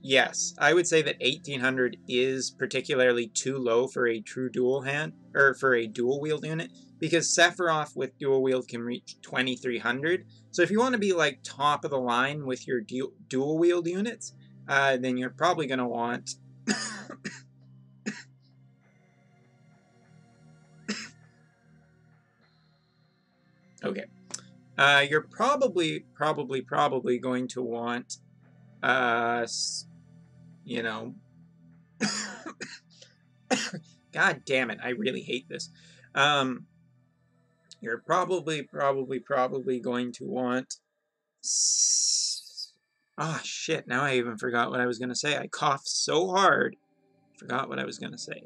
Yes, I would say that 1800 is particularly too low for a true dual hand, or for a dual wield unit, because Sephiroth with dual wield can reach 2300. So if you want to be like top of the line with your dual wield units, then you're probably going to want Okay. You're probably going to want, you know, God damn it, I really hate this. You're probably going to want, ah, shit, now I even forgot what I was going to say. I coughed so hard, forgot what I was going to say.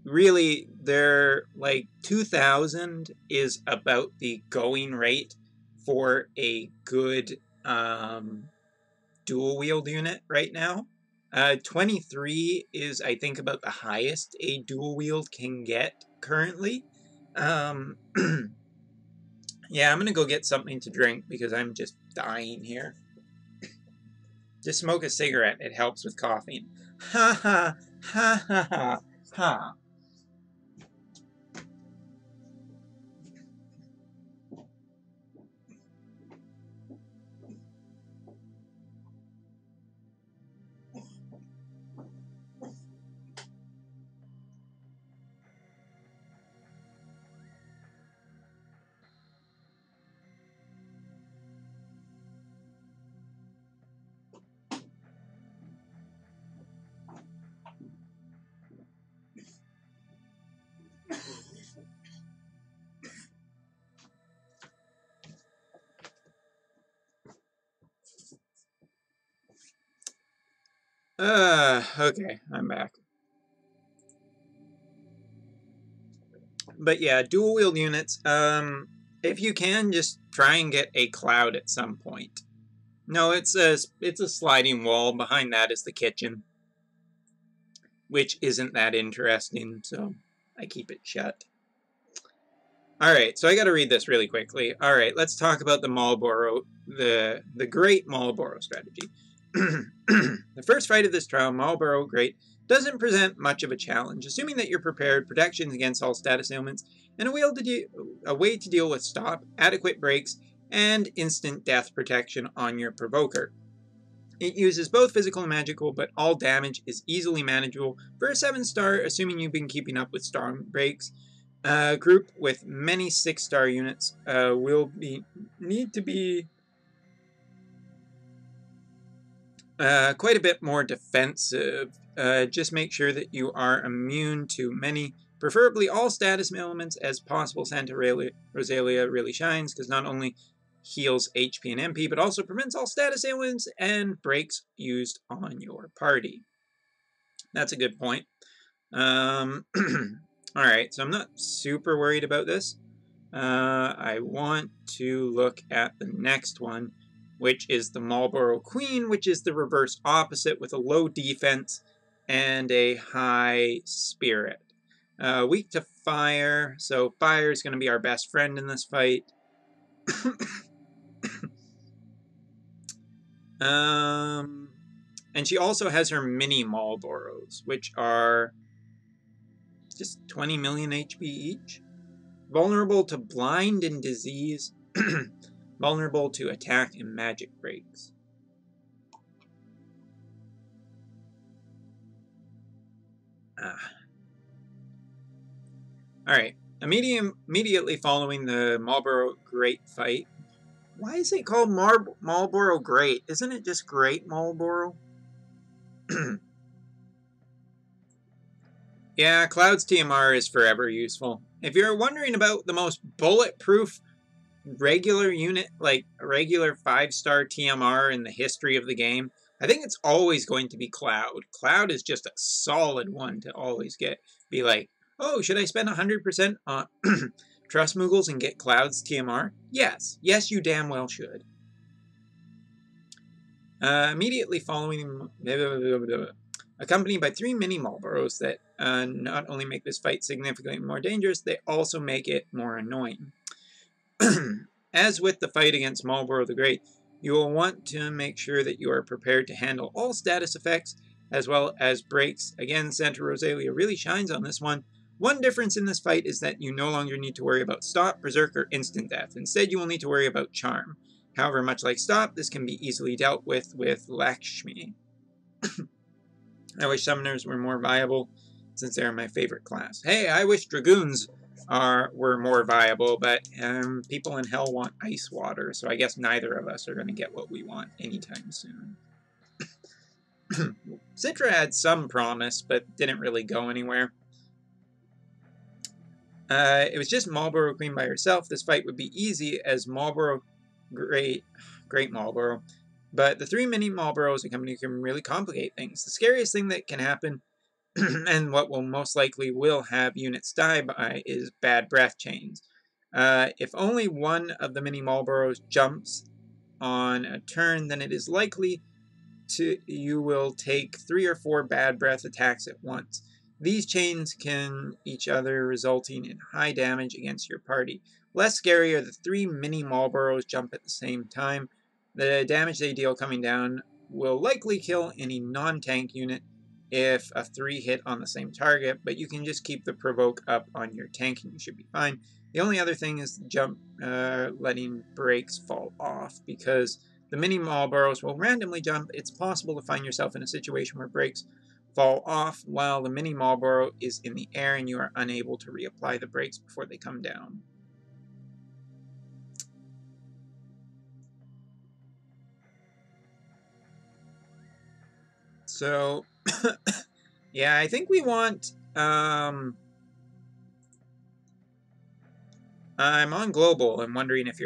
Really, they're like 2,000 is about the going rate for a good dual wield unit right now. 23 is, I think, about the highest a dual wield can get currently. Yeah, I'm gonna go get something to drink because I'm just dying here. Just smoke a cigarette, it helps with coughing. Ha ha ha ha ha ha. Okay, I'm back. But yeah, dual wield units, if you can, just try and get a cloud at some point. No, it's a sliding wall. Behind that is the kitchen, which isn't that interesting, so I keep it shut. Alright, so I gotta read this really quickly. Alright, let's talk about the Marlborough, the Great Marlborough strategy. The first fight of this trial, Marlborough Great, doesn't present much of a challenge, assuming that you're prepared, protections against all status ailments, and a way to deal with stop, adequate breaks, and instant death protection on your provoker. It uses both physical and magical, but all damage is easily manageable for a 7-star, assuming you've been keeping up with storm breaks. A group with many 6-star units will need to be quite a bit more defensive. Just make sure that you are immune to many, preferably all status elements as possible. Santa Rosalia really shines because not only heals HP and MP, but also prevents all status ailments and breaks used on your party. That's a good point. Alright, so I'm not super worried about this. I want to look at the next one, which is the Marlborough Queen, which is the reverse opposite with a low defense and a high spirit. Weak to fire, so fire is going to be our best friend in this fight. And she also has her mini Marlboroughs, which are just 20 million HP each. Vulnerable to blind and disease. Vulnerable to attack and magic breaks. Alright, immediately following the Marlborough Great fight. Why is it called Marlborough Great? Isn't it just Great Marlborough? Yeah, Cloud's TMR is forever useful. If you're wondering about the most bulletproof regular unit, like a regular 5-star TMR in the history of the game, I think it's always going to be Cloud. Cloud is just a solid one to always get. Be like, oh, should I spend 100% on Trust Moogles and get Cloud's TMR? Yes. Yes, you damn well should. Immediately following, accompanied by 3 mini Marlboroughs that not only make this fight significantly more dangerous, they also make it more annoying. As with the fight against Marlborough the Great, you will want to make sure that you are prepared to handle all status effects as well as breaks. Again, Santa Rosalia really shines on this one. One difference in this fight is that you no longer need to worry about Stop, Berserk, or Instant Death. Instead, you will need to worry about Charm. However, much like Stop, this can be easily dealt with Lakshmi. I wish Summoners were more viable, since they are my favorite class. Hey, I wish Dragoons were more viable, but people in Hell want ice water, so I guess neither of us are going to get what we want anytime soon. Citra had some promise, but didn't really go anywhere. It was just Marlborough Queen by herself. This fight would be easy as Marlborough, great Marlborough. But the 3 mini Marlboroughs in company can really complicate things. The scariest thing that can happen, and what will most likely will have units die by, is bad breath chains. If only one of the mini Marlboroughs jumps on a turn, then it is likely you will take 3 or 4 bad breath attacks at once. These chains can each other, resulting in high damage against your party. Less scary are the 3 mini Marlboroughs jump at the same time. The damage they deal coming down will likely kill any non-tank unit if a 3 hit on the same target, but you can just keep the provoke up on your tank and you should be fine. The only other thing is jump letting brakes fall off, because the mini Marlboroughs will randomly jump. It's possible to find yourself in a situation where brakes fall off while the mini Marlborough is in the air and you are unable to reapply the brakes before they come down. So, yeah, I think we want, I'm on global. I'm wondering if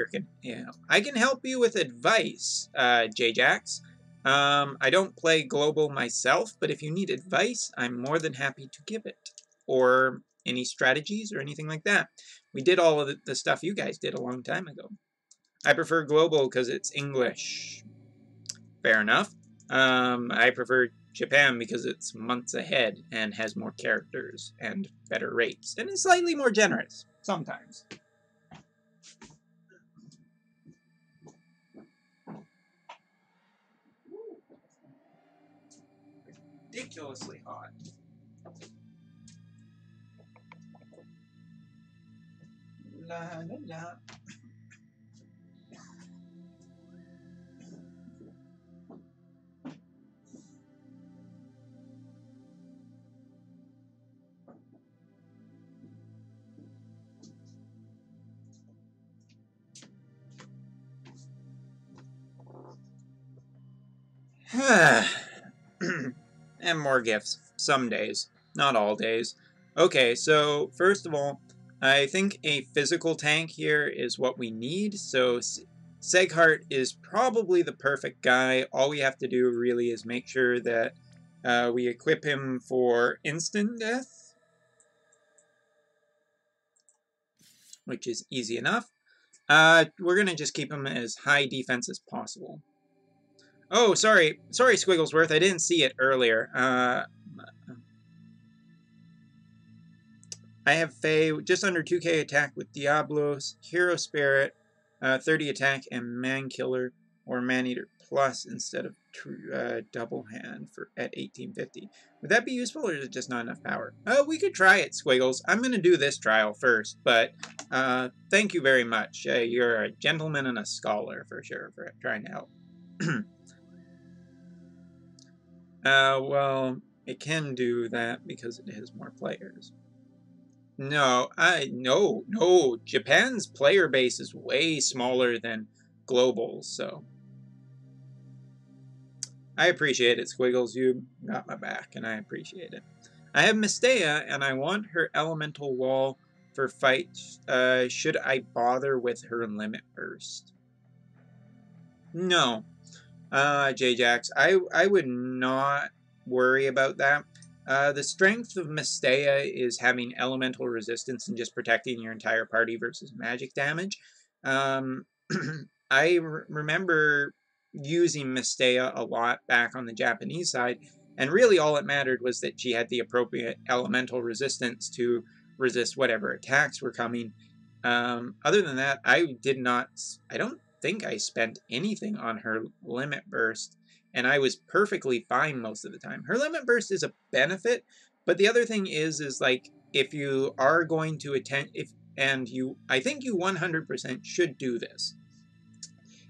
I can help you with advice, J-Jax. I don't play global myself, but if you need advice, I'm more than happy to give it. Or any strategies or anything like that. We did all of the stuff you guys did a long time ago. I prefer global because it's English. Fair enough. I prefer Japan because it's months ahead and has more characters and better rates. And is slightly more generous, sometimes. Ridiculously hot. La la la. And more gifts. Some days. Not all days. Okay, so first of all, I think a physical tank here is what we need. So Seghart is probably the perfect guy. All we have to do really is make sure that we equip him for instant death, which is easy enough. We're going to just keep him as high defense as possible. Oh, sorry, Squigglesworth, I didn't see it earlier. I have Faye, just under 2k attack with Diablos, Hero Spirit, 30 attack, and Man Killer or Man Eater Plus instead of double hand at 1850. Would that be useful, or is it just not enough power? We could try it, Squiggles. I'm going to do this trial first, but thank you very much. You're a gentleman and a scholar, for sure, for trying to help. Well, it can do that because it has more players. No, no. Japan's player base is way smaller than Global's, so. I appreciate it, Squiggles. You got my back, and I appreciate it. I have Mistea, and I want her elemental wall for fight. Should I bother with her limit burst? No. J-Jax, I would not worry about that. The strength of Mistea is having elemental resistance and just protecting your entire party versus magic damage. I remember using Mistea a lot back on the Japanese side, and really all it mattered was that she had the appropriate elemental resistance to resist whatever attacks were coming. Other than that, I don't think I spent anything on her limit burst, and I was perfectly fine most of the time. Her limit burst is a benefit, but the other thing is like, if you are going to I think you 100% should do this.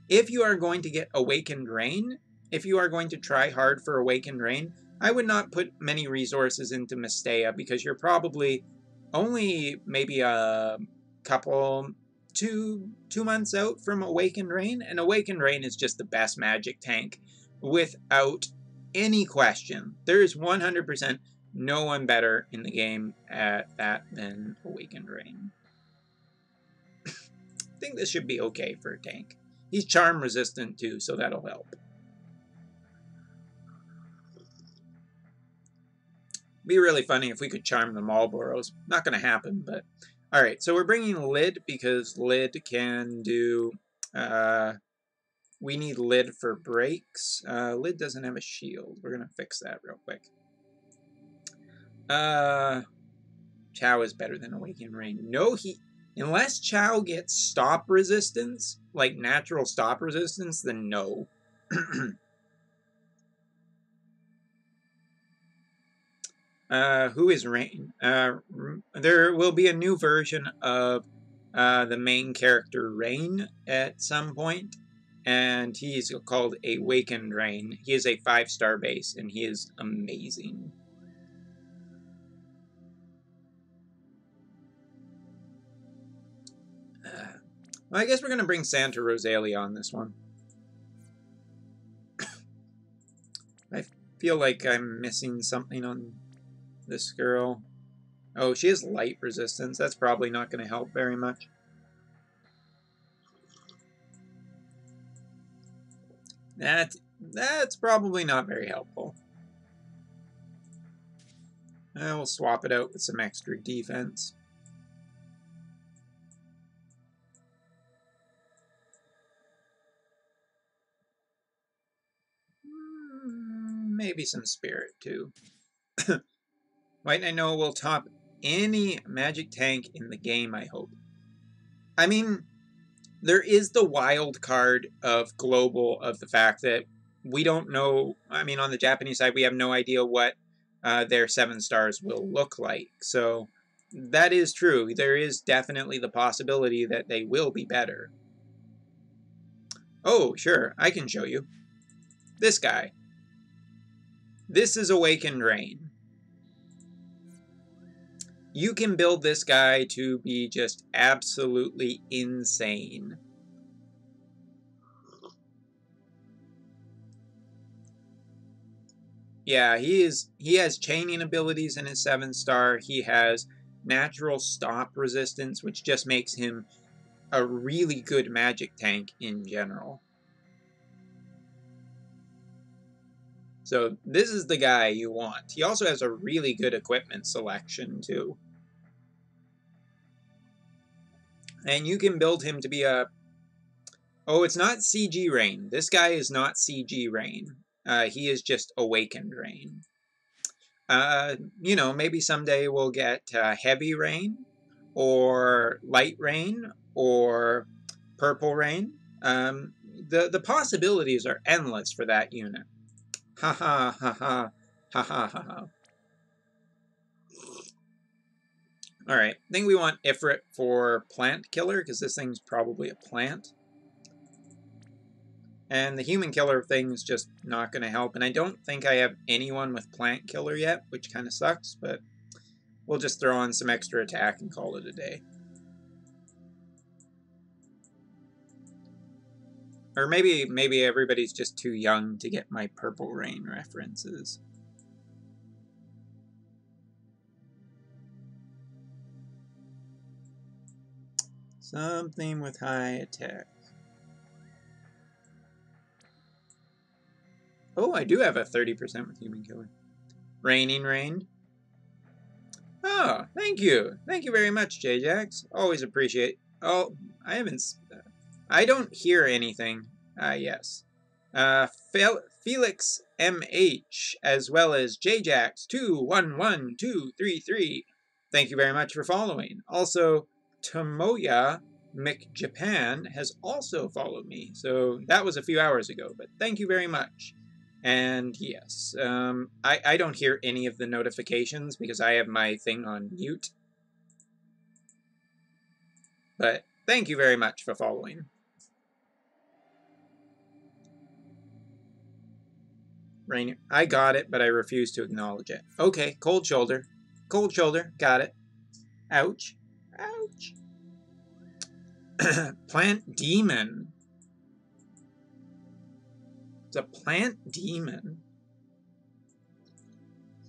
If you are going to get Awakened Rain, if you are going to try hard for Awakened Rain, I would not put many resources into Mistea, because you're probably only maybe a couple, two months out from Awakened Rain, and Awakened Rain is just the best magic tank without any question. There is 100% no one better in the game at that than Awakened Rain. I think this should be okay for a tank. He's charm resistant too, so that'll help. Be really funny if we could charm the Malboros. Not going to happen, but... Alright, so we're bringing Lid because Lid can do... we need Lid for breaks. Lid doesn't have a shield. We're going to fix that real quick. Chow is better than Awakened Rain. No, unless Chow gets stop resistance, like natural stop resistance, then no. Who is Rain? There will be a new version of the main character Rain at some point, and he's called Awakened Rain. He is a 5-star base, and he is amazing. Well, I guess we're going to bring Santa Rosalia on this one. I feel like I'm missing something on this girl. Oh, she has light resistance. That's probably not going to help very much. That's probably not very helpful. We'll swap it out with some extra defense. Maybe some spirit too. White Knight Noah will top any magic tank in the game, I hope. I mean, there is the wild card of global, of the fact that we don't know. I mean, on the Japanese side, we have no idea what their 7 stars will look like. So that is true. There is definitely the possibility that they will be better. Oh, sure, I can show you. This guy. This is Awakened Rain. You can build this guy to be just absolutely insane. Yeah, he has chaining abilities in his 7-star. He has natural stop resistance, which just makes him a really good magic tank in general. So this is the guy you want. He also has a really good equipment selection too. And you can build him to be a... Oh, it's not CG Rain. This guy is not CG Rain. He is just Awakened Rain. You know, maybe someday we'll get Heavy Rain, or Light Rain, or Purple Rain. The possibilities are endless for that unit. Ha ha ha ha ha ha ha ha. Alright, I think we want Ifrit for Plant Killer, because this thing's probably a plant. And the Human Killer thing's just not going to help. And I don't think I have anyone with Plant Killer yet, which kind of sucks, but we'll just throw on some extra attack and call it a day. Or maybe everybody's just too young to get my Purple Rain references. Something with high attack. Oh, I do have a 30% with Human Killer. Raining Rain. Oh, thank you. Thank you very much, J-Jax. Always appreciate... Oh, I don't hear anything. Yes. Felix MH, as well as J-Jax 211233. Thank you very much for following. Also, Tomoya McJapan has also followed me. So that was a few hours ago, but thank you very much. And yes, I don't hear any of the notifications because I have my thing on mute. But thank you very much for following. Rainier, I got it, but I refuse to acknowledge it. Okay, Cold Shoulder. Cold Shoulder, got it. Ouch. Ouch. Plant demon. It's a plant demon.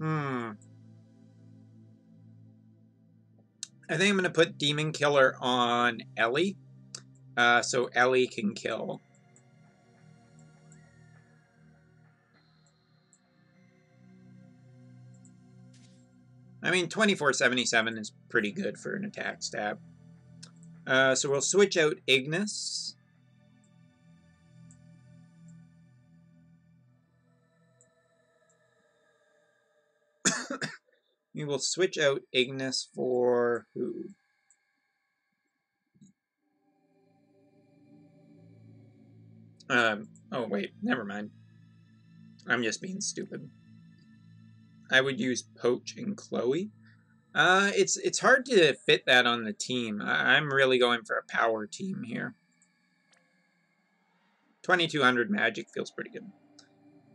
I think I'm going to put Demon Killer on Ellie, so Ellie can kill. I mean, 2477 is pretty good for an attack stab. So we'll switch out Ignis. We will switch out Ignis for who? Oh wait, never mind. I'm just being stupid. I would use Poach and Chloe. It's hard to fit that on the team. I'm really going for a power team here. 2200 magic feels pretty good.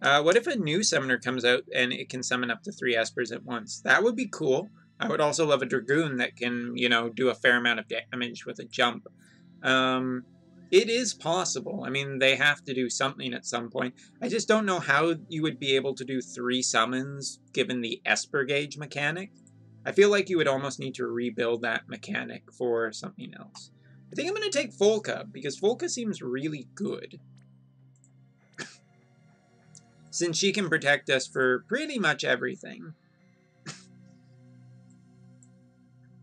What if a new summoner comes out and it can summon up to 3 Espers at once? That would be cool. I would also love a Dragoon that can, you know, do a fair amount of damage with a jump. It is possible. I mean, they have to do something at some point. I just don't know how you would be able to do 3 summons given the Esper gauge mechanic. I feel like you would almost need to rebuild that mechanic for something else. I think I'm going to take Volca, because Volca seems really good. Since she can protect us for pretty much everything.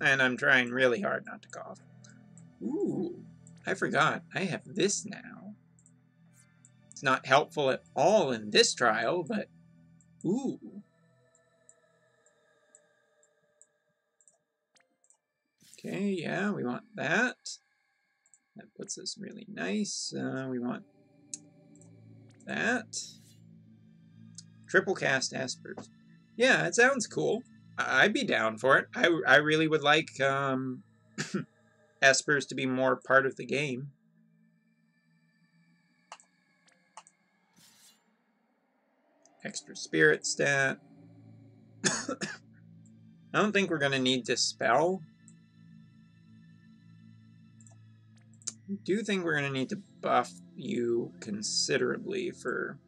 And I'm trying really hard not to cough. Ooh, I forgot. I have this now. It's not helpful at all in this trial, but ooh. Okay, yeah, we want that. That puts us really nice. We want that. Triple cast Espers. Yeah, it sounds cool. I'd be down for it. I really would like Espers to be more part of the game. Extra spirit stat. I don't think we're going to need Dispel. I do think we're going to need to buff you considerably for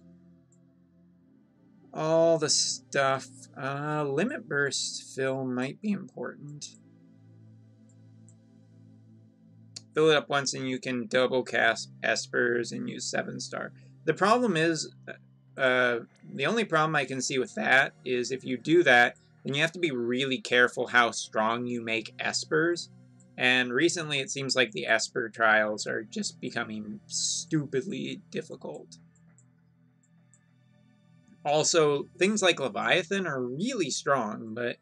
all the stuff. Limit Burst fill might be important. Fill it up once and you can double cast Espers and use 7-star. The problem is, the only problem I can see with that is if you do that, then you have to be really careful how strong you make Espers. And recently it seems like the Esper trials are just becoming stupidly difficult. Also, things like Leviathan are really strong, but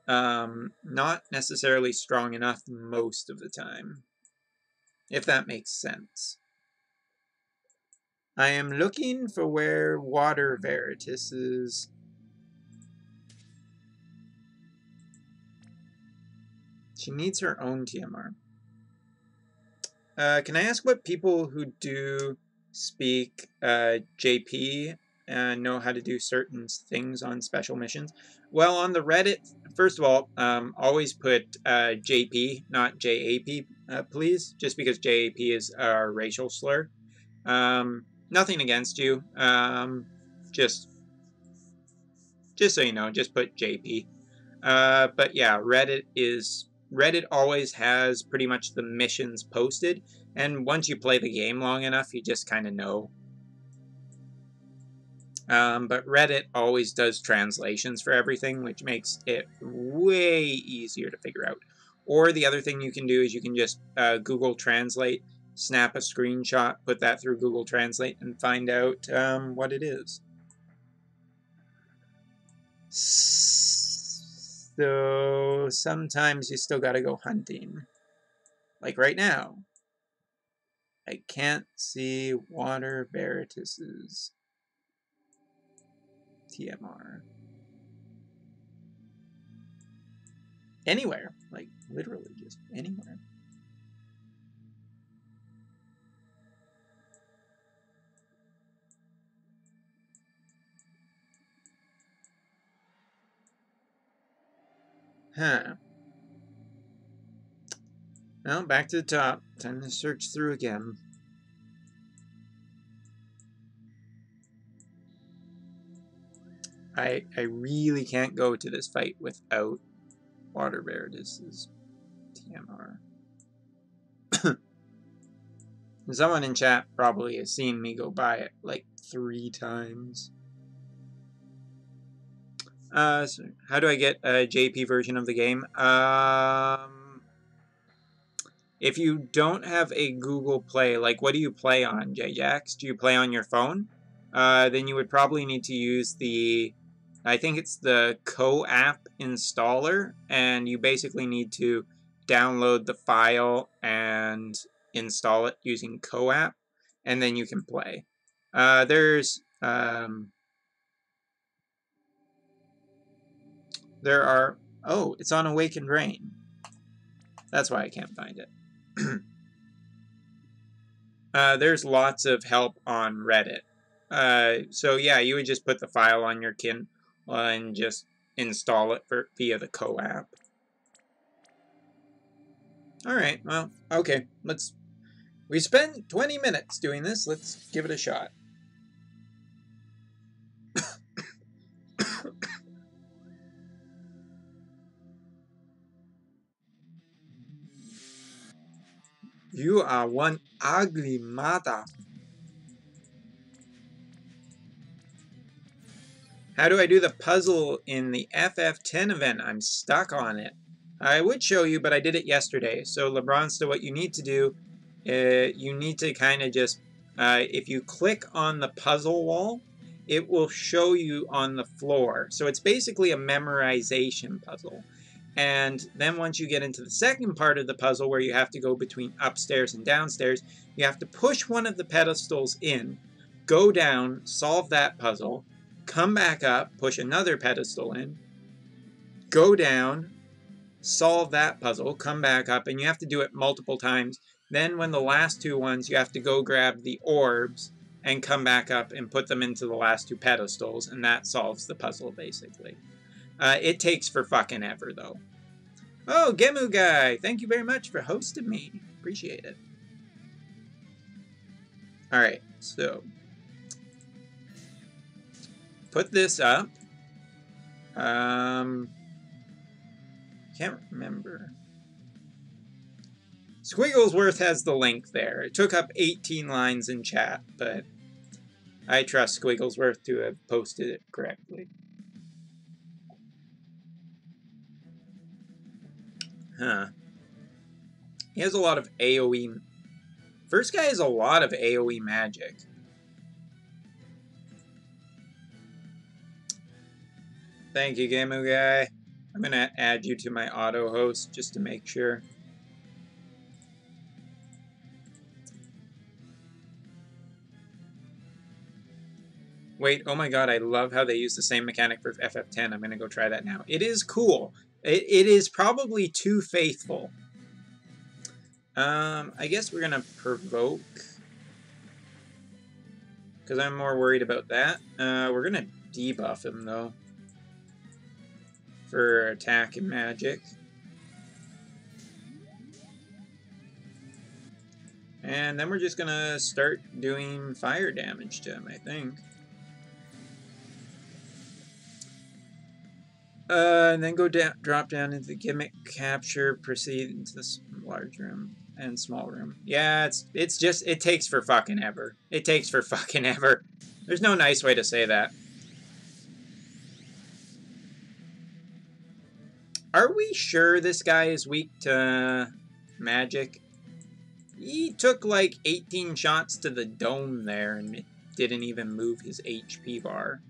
not necessarily strong enough most of the time. If that makes sense. I am looking for where Water Veritas is. She needs her own TMR. Can I ask what people who do speak JP know how to do certain things on special missions? Well, on the Reddit, first of all, always put JP, not JAP, please, just because JAP is a racial slur. Nothing against you. Just so you know, just put JP. But yeah, Reddit always has pretty much the missions posted, and once you play the game long enough, you just kind of know. But Reddit always does translations for everything, which makes it way easier to figure out. Or the other thing you can do is you can just Google Translate, snap a screenshot, put that through Google Translate, and find out what it is. So sometimes you still gotta go hunting. Like right now. I can't see Water Veritas's TMR. Anywhere. Like literally just anywhere. Huh. Well, back to the top. Time to search through again. I really can't go to this fight without Water Bear. This is TMR. Someone in chat probably has seen me go by it like 3 times. So how do I get a JP version of the game? If you don't have a Google Play, like what do you play on, JJax? Do you play on your phone? Then you would probably need to use the, I think it's the Co-app installer, and you basically need to download the file and install it using Co-app, and then you can play. There are, oh, it's on Awakened Rain. That's why I can't find it. There's lots of help on Reddit. So yeah, you would just put the file on your Kindle and just install it via the Co-app. Alright, well, okay. We spent 20 minutes doing this. Let's give it a shot. You are one ugly mother. How do I do the puzzle in the FF10 event? I'm stuck on it. I would show you, but I did it yesterday. So LeBronsta, what you need to do, you need to kind of just, if you click on the puzzle wall, it will show you on the floor. So it's basically a memorization puzzle. And then once you get into the second part of the puzzle where you have to go between upstairs and downstairs, you have to push one of the pedestals in, go down, solve that puzzle, come back up, push another pedestal in, go down, solve that puzzle, come back up, and you have to do it multiple times. Then when the last 2 ones, you have to go grab the orbs and come back up and put them into the last 2 pedestals, and that solves the puzzle, basically. It takes for fucking ever, though. Oh, Gemu Guy, thank you very much for hosting me. Appreciate it. Alright, so put this up. Can't remember. Squigglesworth has the link there. It took up 18 lines in chat, but I trust Squigglesworth to have posted it correctly. Huh. He has a lot of AoE. First guy has a lot of AoE magic. Thank you, Gemu Guy. I'm gonna add you to my auto host just to make sure. Wait, oh my god, I love how they use the same mechanic for FF10. I'm gonna go try that now. It is cool. It is probably too faithful. I guess we're gonna provoke. Because I'm more worried about that. We're gonna debuff him, though. For attack and magic. And then we're just gonna start doing fire damage to him, I think. And then go down, drop down into the gimmick capture, proceed into this large room and small room. Yeah, it's just, it takes for fucking ever. It takes for fucking ever. There's no nice way to say that. Are we sure this guy is weak to magic? He took like 18 shots to the dome there and it didn't even move his HP bar.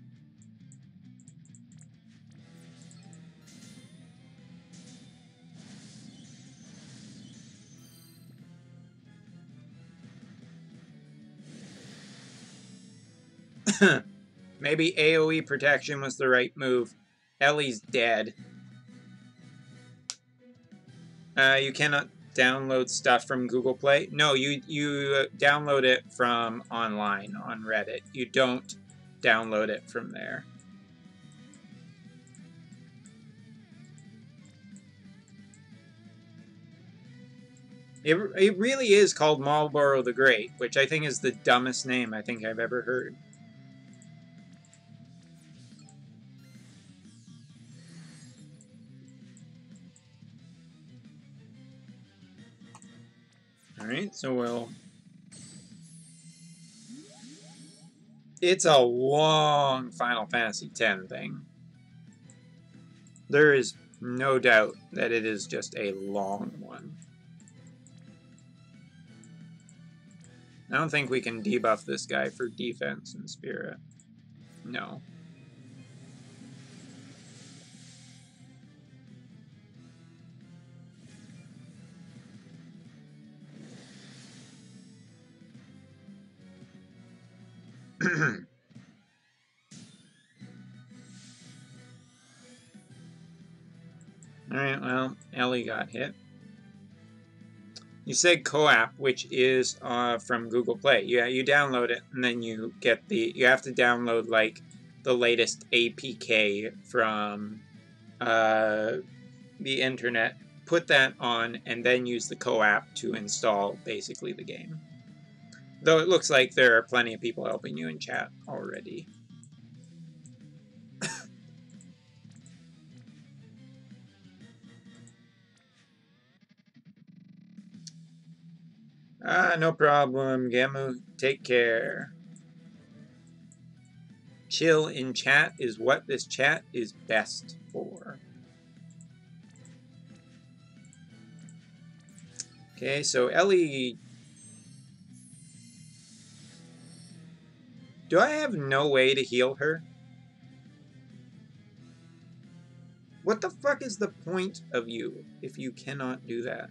Maybe AoE protection was the right move. Ellie's dead. You cannot download stuff from Google Play. No, you download it from online on Reddit. You don't download it from there. It really is called Marlborough the Great, which I think is the dumbest name I think I've ever heard. Alright, so we'll... It's a long Final Fantasy X thing. There is no doubt that it is just a long one. I don't think we can debuff this guy for defense and spirit. No. Alright, well, Ellie got hit. You said Co-op, which is from Google Play. Yeah, you download it, and then you get the... You have to download, like, the latest APK from the internet. Put that on, and then use the Co-op to install, basically, the game. Though it looks like there are plenty of people helping you in chat already. No problem, Gamu. Take care. Chill in chat is what this chat is best for. Okay, so Ellie... Do I have no way to heal her? What the fuck is the point of you if you cannot do that?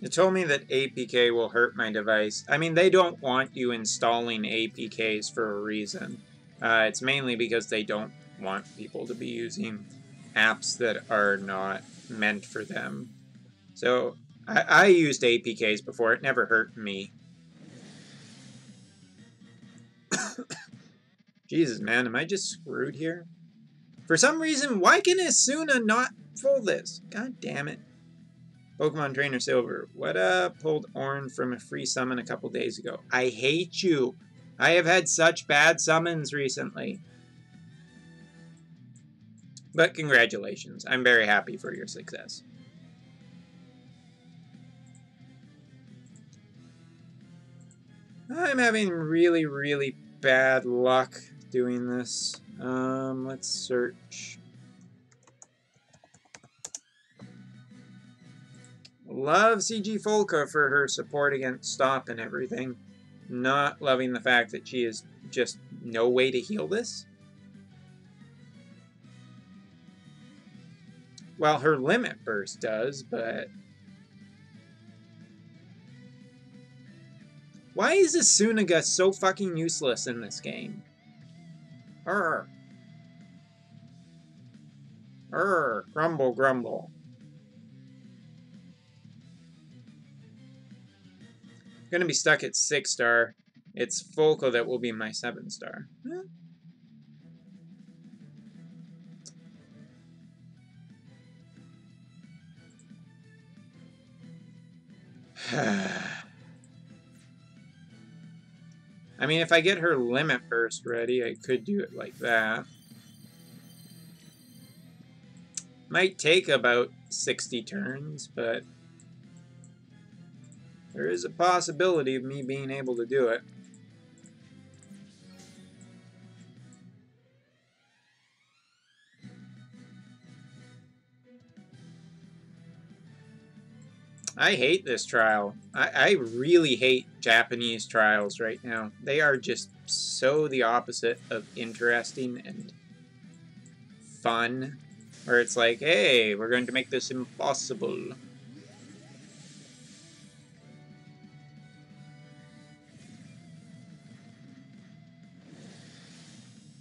It told me that APK will hurt my device. I mean, they don't want you installing APKs for a reason. It's mainly because they don't want people to be using apps that are not meant for them. So, I used APKs before. It never hurt me. Jesus, man, am I just screwed here? For some reason, why can Asuna not pull this? God damn it. Pokemon Trainer Silver. What up? Pulled Ornn from a free summon a couple days ago. I hate you. I have had such bad summons recently. But congratulations. I'm very happy for your success. I'm having really, really bad luck doing this. Let's search. Love CG Folka for her support against Stop and everything. Not loving the fact that she has just no way to heal this. Well, her Limit Burst does, but... Why is Asunaga so fucking useless in this game? Grumble, grumble. I'm gonna be stuck at 6-star. It's Folko that will be my 7-star. I mean, if I get her Limit Burst ready, I could do it like that. Might take about 60 turns, but there is a possibility of me being able to do it. I hate this trial. I really hate Japanese trials right now. They are just so the opposite of interesting and fun. Where it's like, hey, we're going to make this impossible.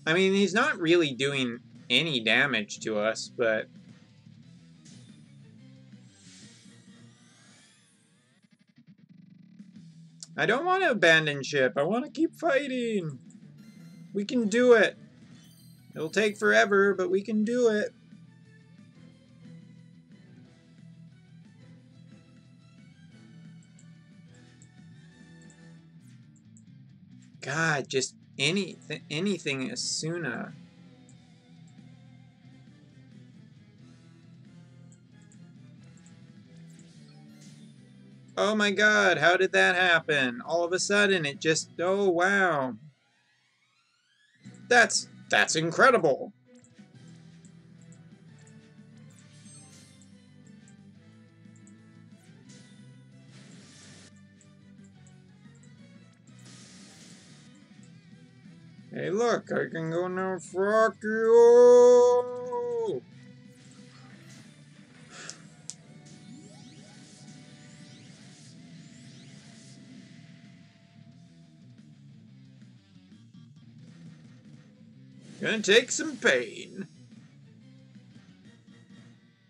I mean, he's not really doing any damage to us, but I don't want to abandon ship. I want to keep fighting. We can do it. It'll take forever, but we can do it. God, just anything Asuna. Oh my God, how did that happen? All of a sudden, it just, oh wow. That's incredible. Hey look, I can go now, fuck you! Gonna take some pain.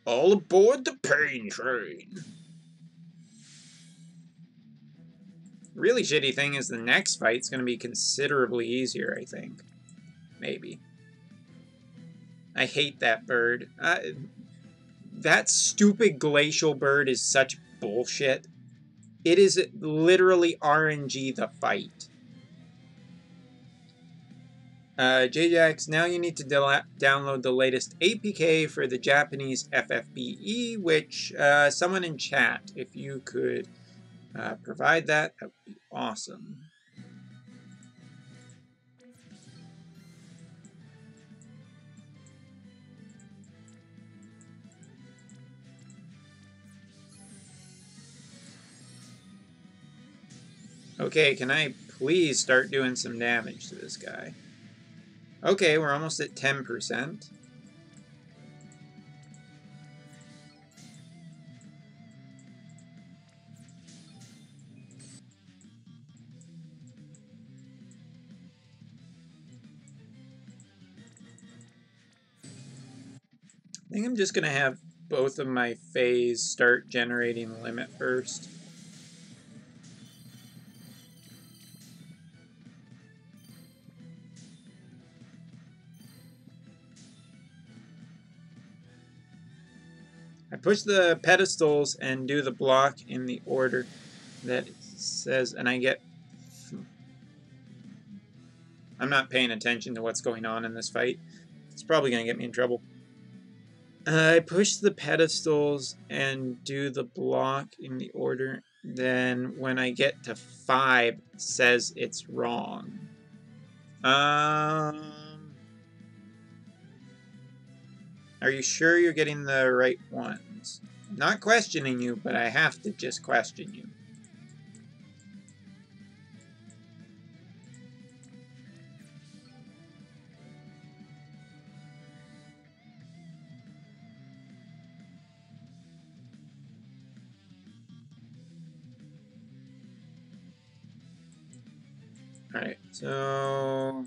All aboard the pain train. Really shitty thing is the next fight's gonna be considerably easier, I think. Maybe. I hate that bird. That stupid glacial bird is such bullshit. It is literally RNG the fight. JJax, now you need to download the latest APK for the Japanese FFBE, which someone in chat, if you could provide that, that would be awesome. Okay, can I please start doing some damage to this guy? Okay, we're almost at 10%. I think I'm just going to have both of my phase start generating limit burst. I push the pedestals and do the block in the order that it says, and I get... I'm not paying attention to what's going on in this fight. It's probably going to get me in trouble. I push the pedestals and do the block in the order. Then when I get to 5, it says it's wrong. Are you sure you're getting the right ones? I'm not questioning you, but I have to just question you. Alright, so...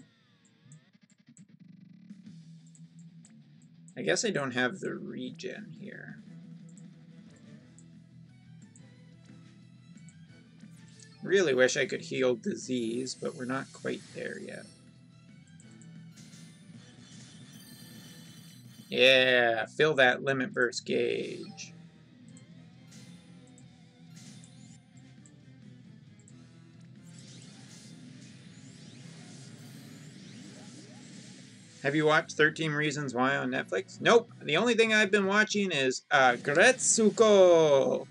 I guess I don't have the regen here. Really wish I could heal disease, but we're not quite there yet. Yeah, fill that limit burst gauge. Have you watched 13 Reasons Why on Netflix? Nope. The only thing I've been watching is Gretsuko,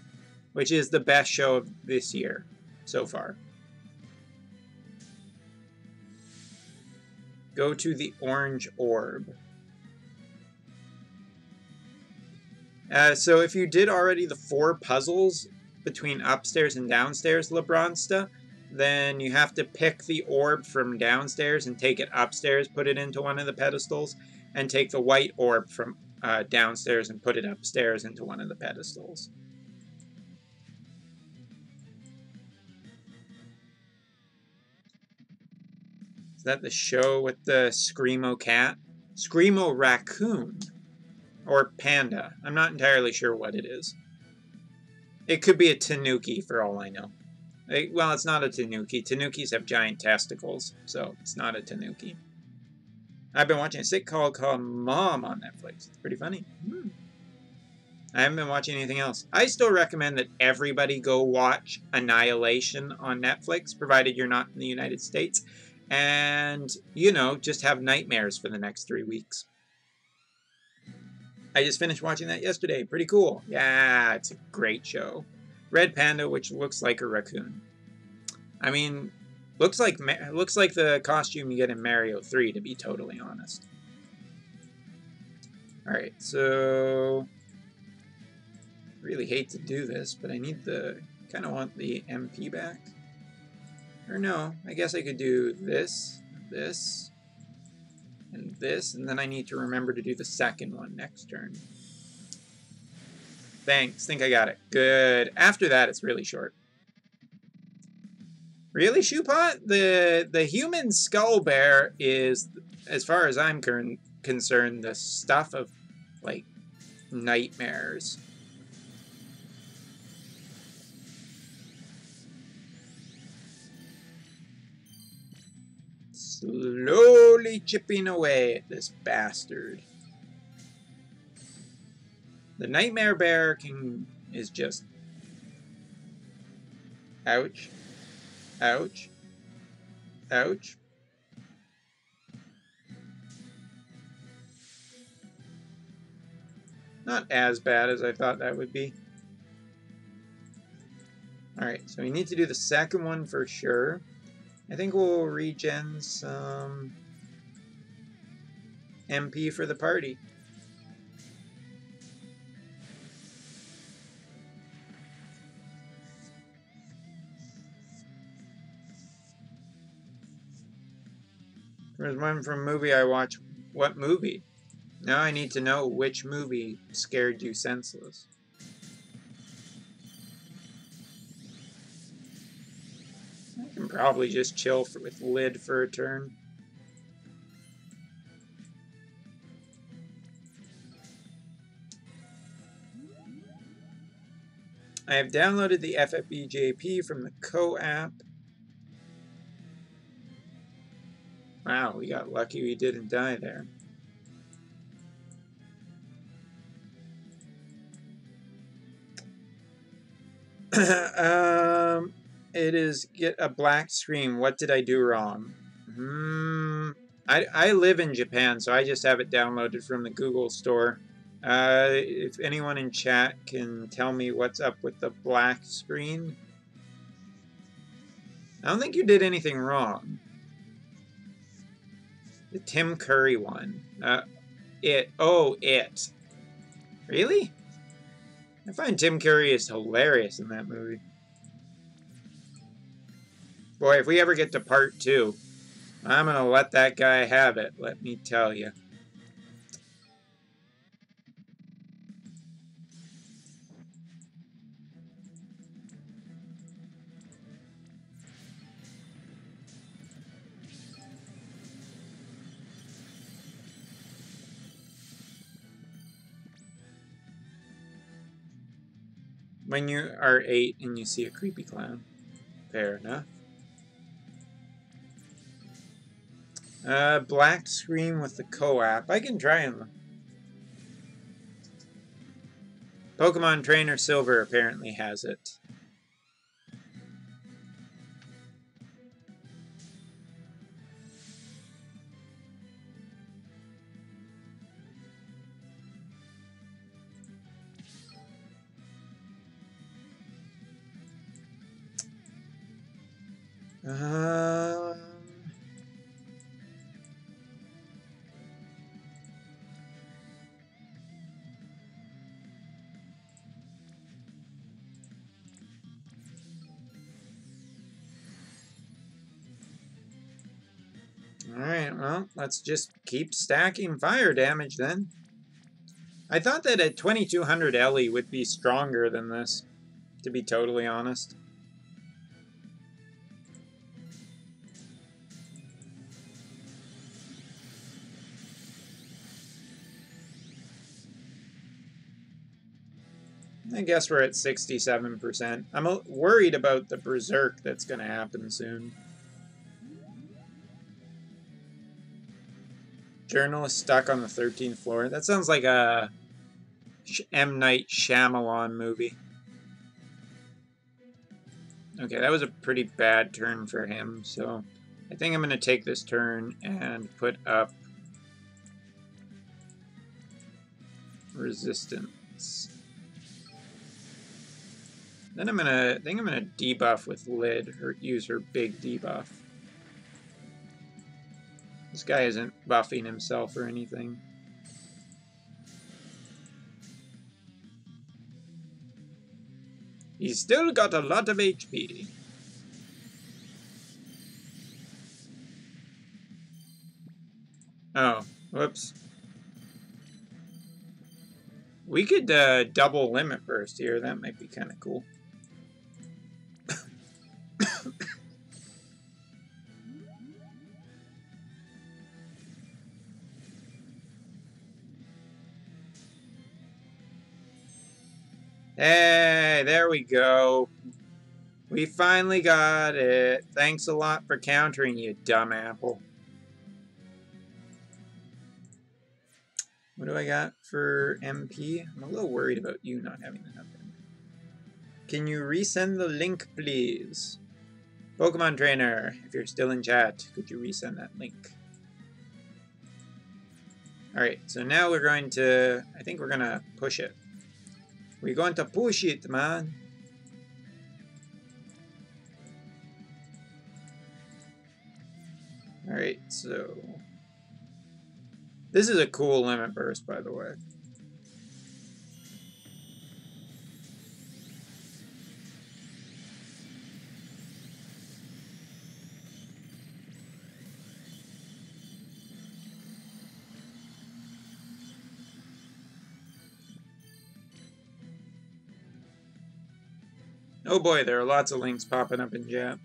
which is the best show of this year so far. Go to the orange orb. So if you did already the 4 puzzles between upstairs and downstairs Labronsta, then you have to pick the orb from downstairs and take it upstairs, put it into one of the pedestals, and take the white orb from downstairs and put it upstairs into one of the pedestals. Is that the show with the Screamo cat? Screamo raccoon. Or panda. I'm not entirely sure what it is. It could be a tanuki for all I know. Well, it's not a tanuki. Tanukis have giant testicles, so it's not a tanuki. I've been watching a sitcom called Mom on Netflix. It's pretty funny. I haven't been watching anything else. I still recommend that everybody go watch Annihilation on Netflix, provided you're not in the United States. And, you know, just have nightmares for the next 3 weeks. I just finished watching that yesterday. Pretty cool. Yeah, it's a great show. Red Panda, which looks like a raccoon. I mean, looks like the costume you get in Mario 3, to be totally honest. Alright, so... really hate to do this, but I need the... kind of want the MP back. Or no, I guess I could do this, this, and this, and then I need to remember to do the second one next turn. Thanks, think I got it. Good. After that, it's really short. Really, Shoepot? The human skull bear is, as far as I'm concerned, the stuff of, like, nightmares. Slowly chipping away at this bastard. The nightmare bear is just... ouch. Ouch. Ouch. Not as bad as I thought that would be. Alright, so we need to do the second one for sure. I think we'll regen some MP for the party. There's one from a movie I watched. What movie? Now I need to know which movie scared you senseless. I can probably just chill with Lid for a turn. I have downloaded the FFBJP from the Co-app. Wow, we got lucky we didn't die there. It is get a black screen. What did I do wrong? I live in Japan, so I just have it downloaded from the Google store. If anyone in chat can tell me what's up with the black screen. I don't think you did anything wrong. The Tim Curry one. It. Really? I find Tim Curry is hilarious in that movie. Boy, if we ever get to part 2, I'm gonna let that guy have it, let me tell you. When you are 8 and you see a creepy clown. Fair enough. Black screen with the Co-app. I can try and... Pokemon Trainer Silver apparently has it. Alright, well, let's just keep stacking fire damage then. I thought that a 2200 Ellie would be stronger than this, to be totally honest. I guess we're at 67%. I'm worried about the berserk that's going to happen soon. Journalist stuck on the 13th floor. That sounds like a M. Night Shyamalan movie. Okay, that was a pretty bad turn for him, so I think I'm going to take this turn and put up resistance. Then I think I'm gonna debuff with Lid, or use her big debuff. This guy isn't buffing himself or anything. He's still got a lot of HP. Oh, whoops. We could double limit burst here. That might be kind of cool. Hey, there we go. We finally got it. Thanks a lot for countering, you dumb apple. What do I got for MP? I'm a little worried about you not having enough MP. Can you resend the link, please? Pokemon Trainer, if you're still in chat, could you resend that link? Alright, so now we're going to... I think we're going to push it. We're going to push it, man. Alright, so... This is a cool limit burst, by the way. Oh boy, there are lots of links popping up in chat.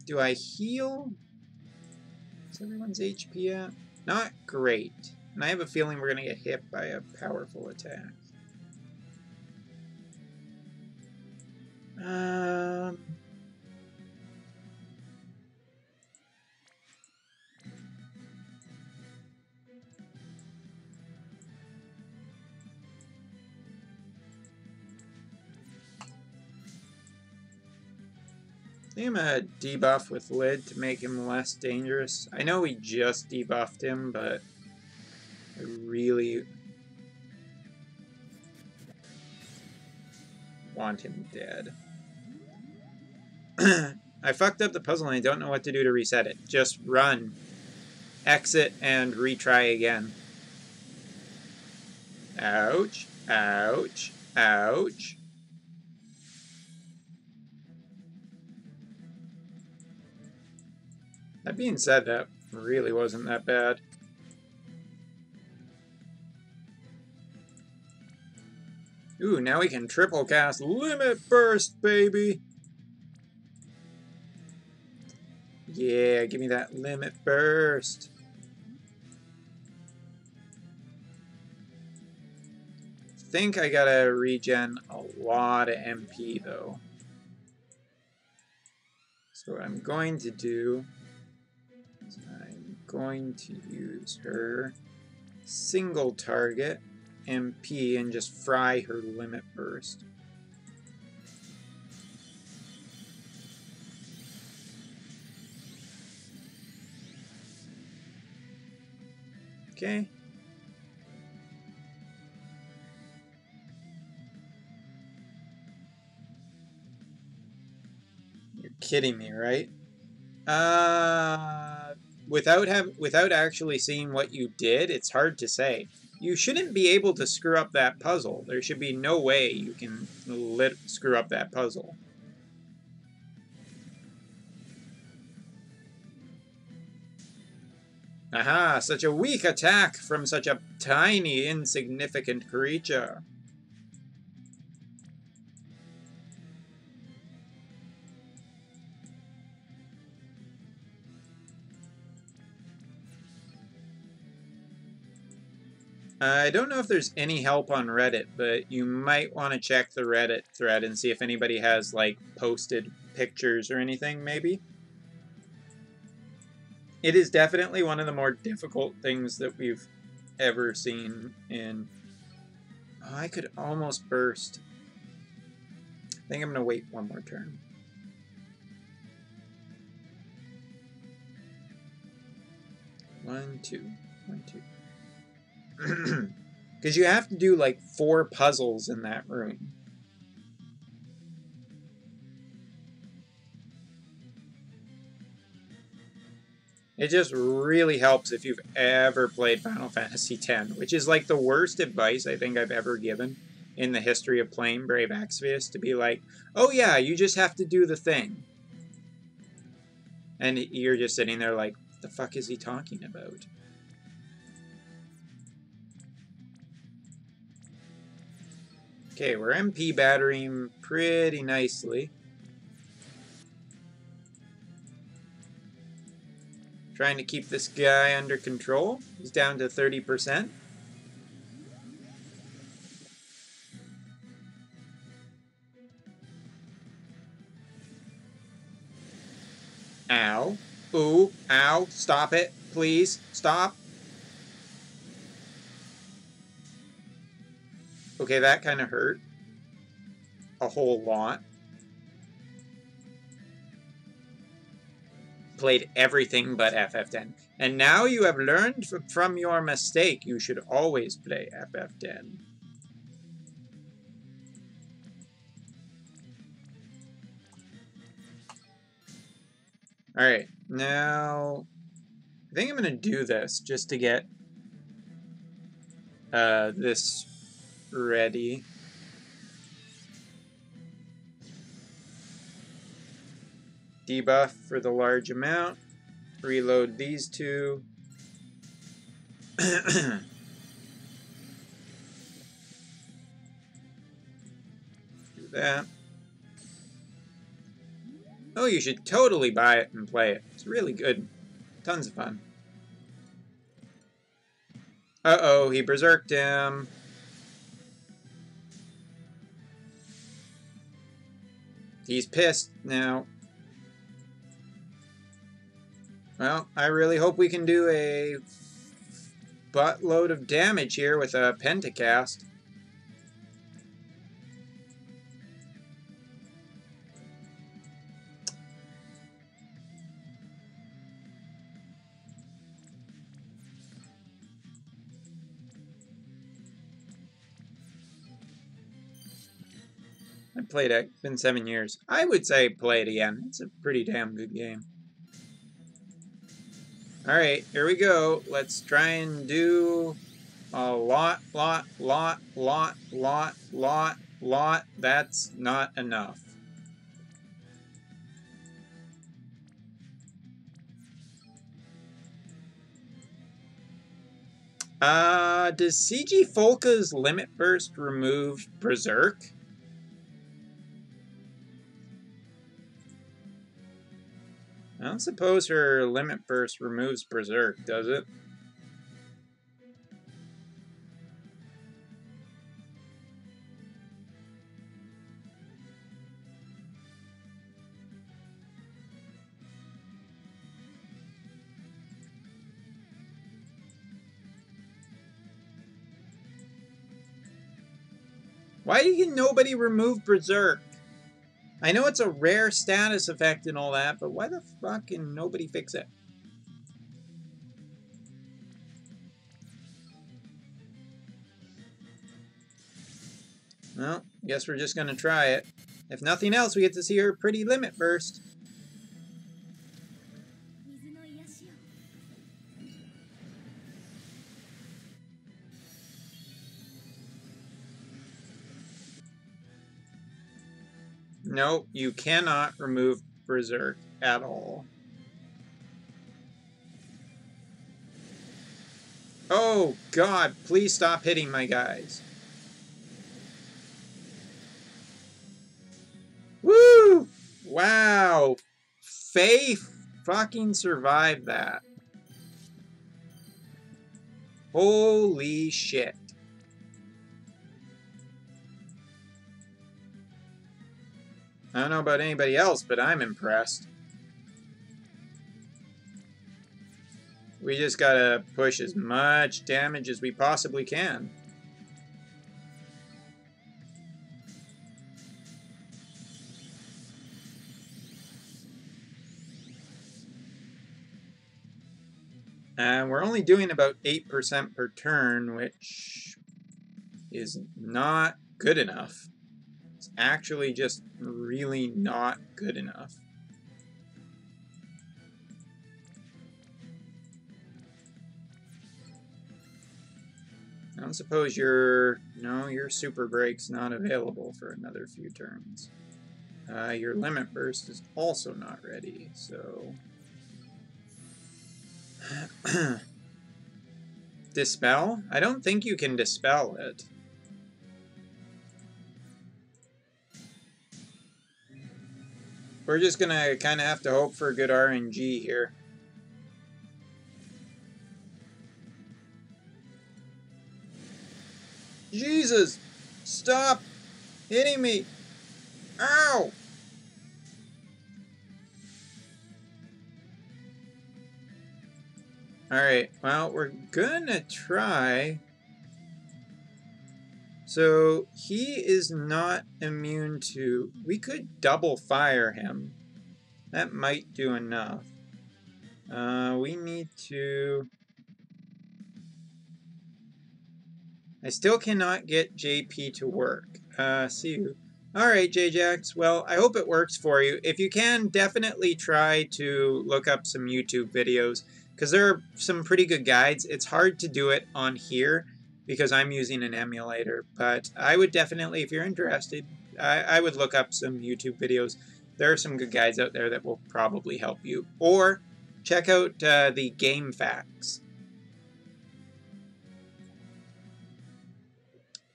Do I heal? Is everyone's HP at? Not great. And I have a feeling we're going to get hit by a powerful attack. I think I'm gonna debuff with Lid to make him less dangerous. I know we just debuffed him, but I really want him dead. I fucked up the puzzle and I don't know what to do to reset it. Just run, exit, and retry again. Ouch, ouch, ouch. That being said, that really wasn't that bad. Ooh, now we can triple cast Limit Burst, baby! Yeah, give me that Limit Burst. I think I gotta regen a lot of MP, though. So what I'm going to do is I'm going to use her single target MP and just fry her Limit Burst. Okay. You're kidding me, right? Without actually seeing what you did, it's hard to say. You shouldn't be able to screw up that puzzle. There should be no way you can screw up that puzzle. Aha! Such a weak attack from such a tiny, insignificant creature. I don't know if there's any help on Reddit, but you might want to check the Reddit thread and see if anybody has, like, posted pictures or anything, maybe. It is definitely one of the more difficult things that we've ever seen in... Oh, I could almost burst. I think I'm going to wait one more turn. One, two. Because you have to do like 4 puzzles in that room. It just really helps if you've ever played Final Fantasy X, which is like the worst advice I think I've ever given in the history of playing Brave Exvius, to be like, oh yeah, you just have to do the thing. And you're just sitting there like, what the fuck is he talking about? Okay, we're MP battering pretty nicely. Trying to keep this guy under control. He's down to 30%. Ow. Ooh. Ow. Stop it. Please. Stop. Okay, that kind of hurt. A whole lot. Played everything but FF10. And now you have learned from your mistake. You should always play FF10. Alright, now... I think I'm going to do this just to get this ready. Debuff for the large amount. Reload these two. Do that. Oh, you should totally buy it and play it. It's really good. Tons of fun. Uh-oh, he berserked him. He's pissed now. Well, I really hope we can do a buttload of damage here with a Pentacast. I played it. It's been 7 years. I would say play it again. It's a pretty damn good game. Alright, here we go. Let's try and do a lot. That's not enough. Does CG Folka's Limit Burst remove Berserk? I don't suppose her Limit Burst removes Berserk, does it? Why can nobody remove Berserk? I know it's a rare status effect and all that, but why the fuck can nobody fix it? Well, guess we're just gonna try it. If nothing else, we get to see her pretty Limit Burst. No, you cannot remove Berserk at all. Oh, God, please stop hitting my guys. Woo! Wow. Faye fucking survived that. Holy shit. I don't know about anybody else, but I'm impressed. We just gotta push as much damage as we possibly can. And we're only doing about 8% per turn, which is not good enough. It's actually just really not good enough. I don't suppose your super break's not available for another few turns. Your limit burst is also not ready, so... Dispel? I don't think you can dispel it. We're just gonna kind of have to hope for good RNG here. Jesus! Stop hitting me! Ow! Alright, well, we're gonna try. So, he is not immune to... We could double fire him. That might do enough. We need to... I still cannot get JP to work. See you. Alright, JJax. Well, I hope it works for you. If you can, definitely try to look up some YouTube videos, because there are some pretty good guides. It's hard to do it on here because I'm using an emulator, but I would definitely, if you're interested, I would look up some YouTube videos. There are some good guides out there that will probably help you. Or check out the GameFAQs.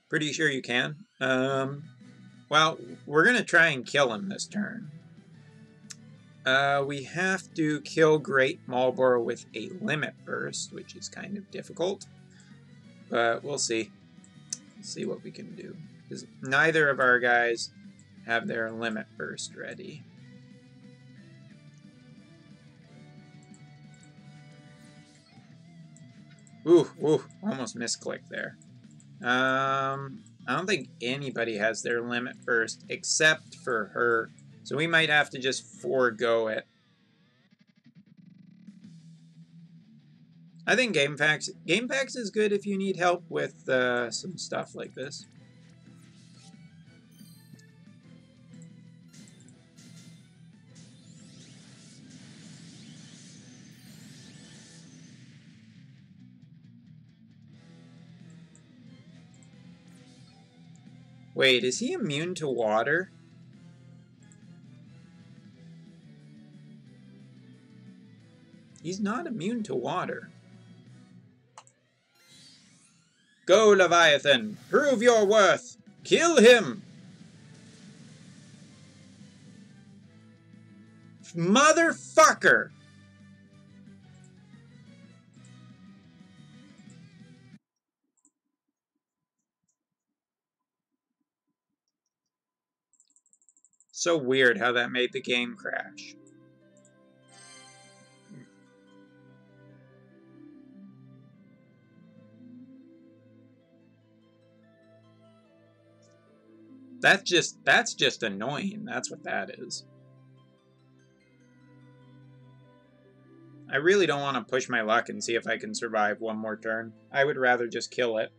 Pretty sure you can. Well, we're going to try and kill him this turn. We have to kill Great Marlborough with a limit burst, which is kind of difficult. But we'll see. Let's see what we can do. Because neither of our guys have their limit burst ready. Ooh, almost misclicked there. I don't think anybody has their limit burst except for her. So we might have to just forego it. I think GameFAQs is good if you need help with some stuff like this. Wait, is he immune to water? He's not immune to water. Go, Leviathan! Prove your worth! Kill him! Motherfucker! So weird how that made the game crash. That's just annoying. That's what that is. I really don't want to push my luck and see if I can survive one more turn. I would rather just kill it.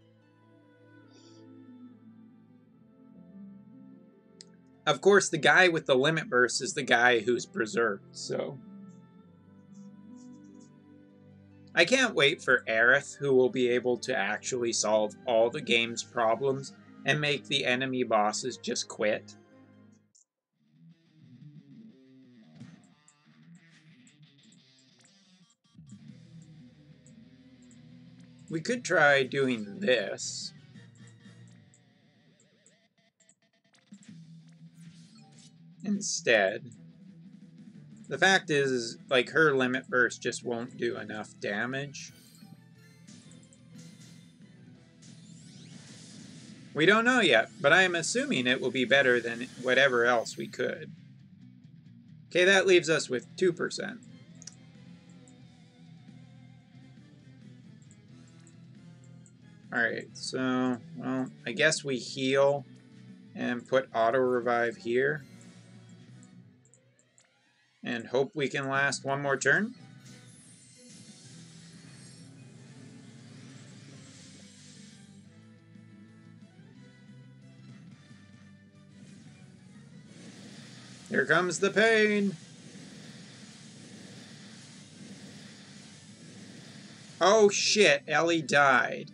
Of course, the guy with the limit burst is the guy who's preserved, so... I can't wait for Aerith, who will be able to actually solve all the game's problems and make the enemy bosses just quit. We could try doing this. Instead. The fact is, like, her limit burst just won't do enough damage. We don't know yet, but I am assuming it will be better than whatever else we could. Okay, that leaves us with 2%. Alright, so, well, I guess we heal and put auto revive here. And hope we can last one more turn. Here comes the pain. Oh shit, Ellie died.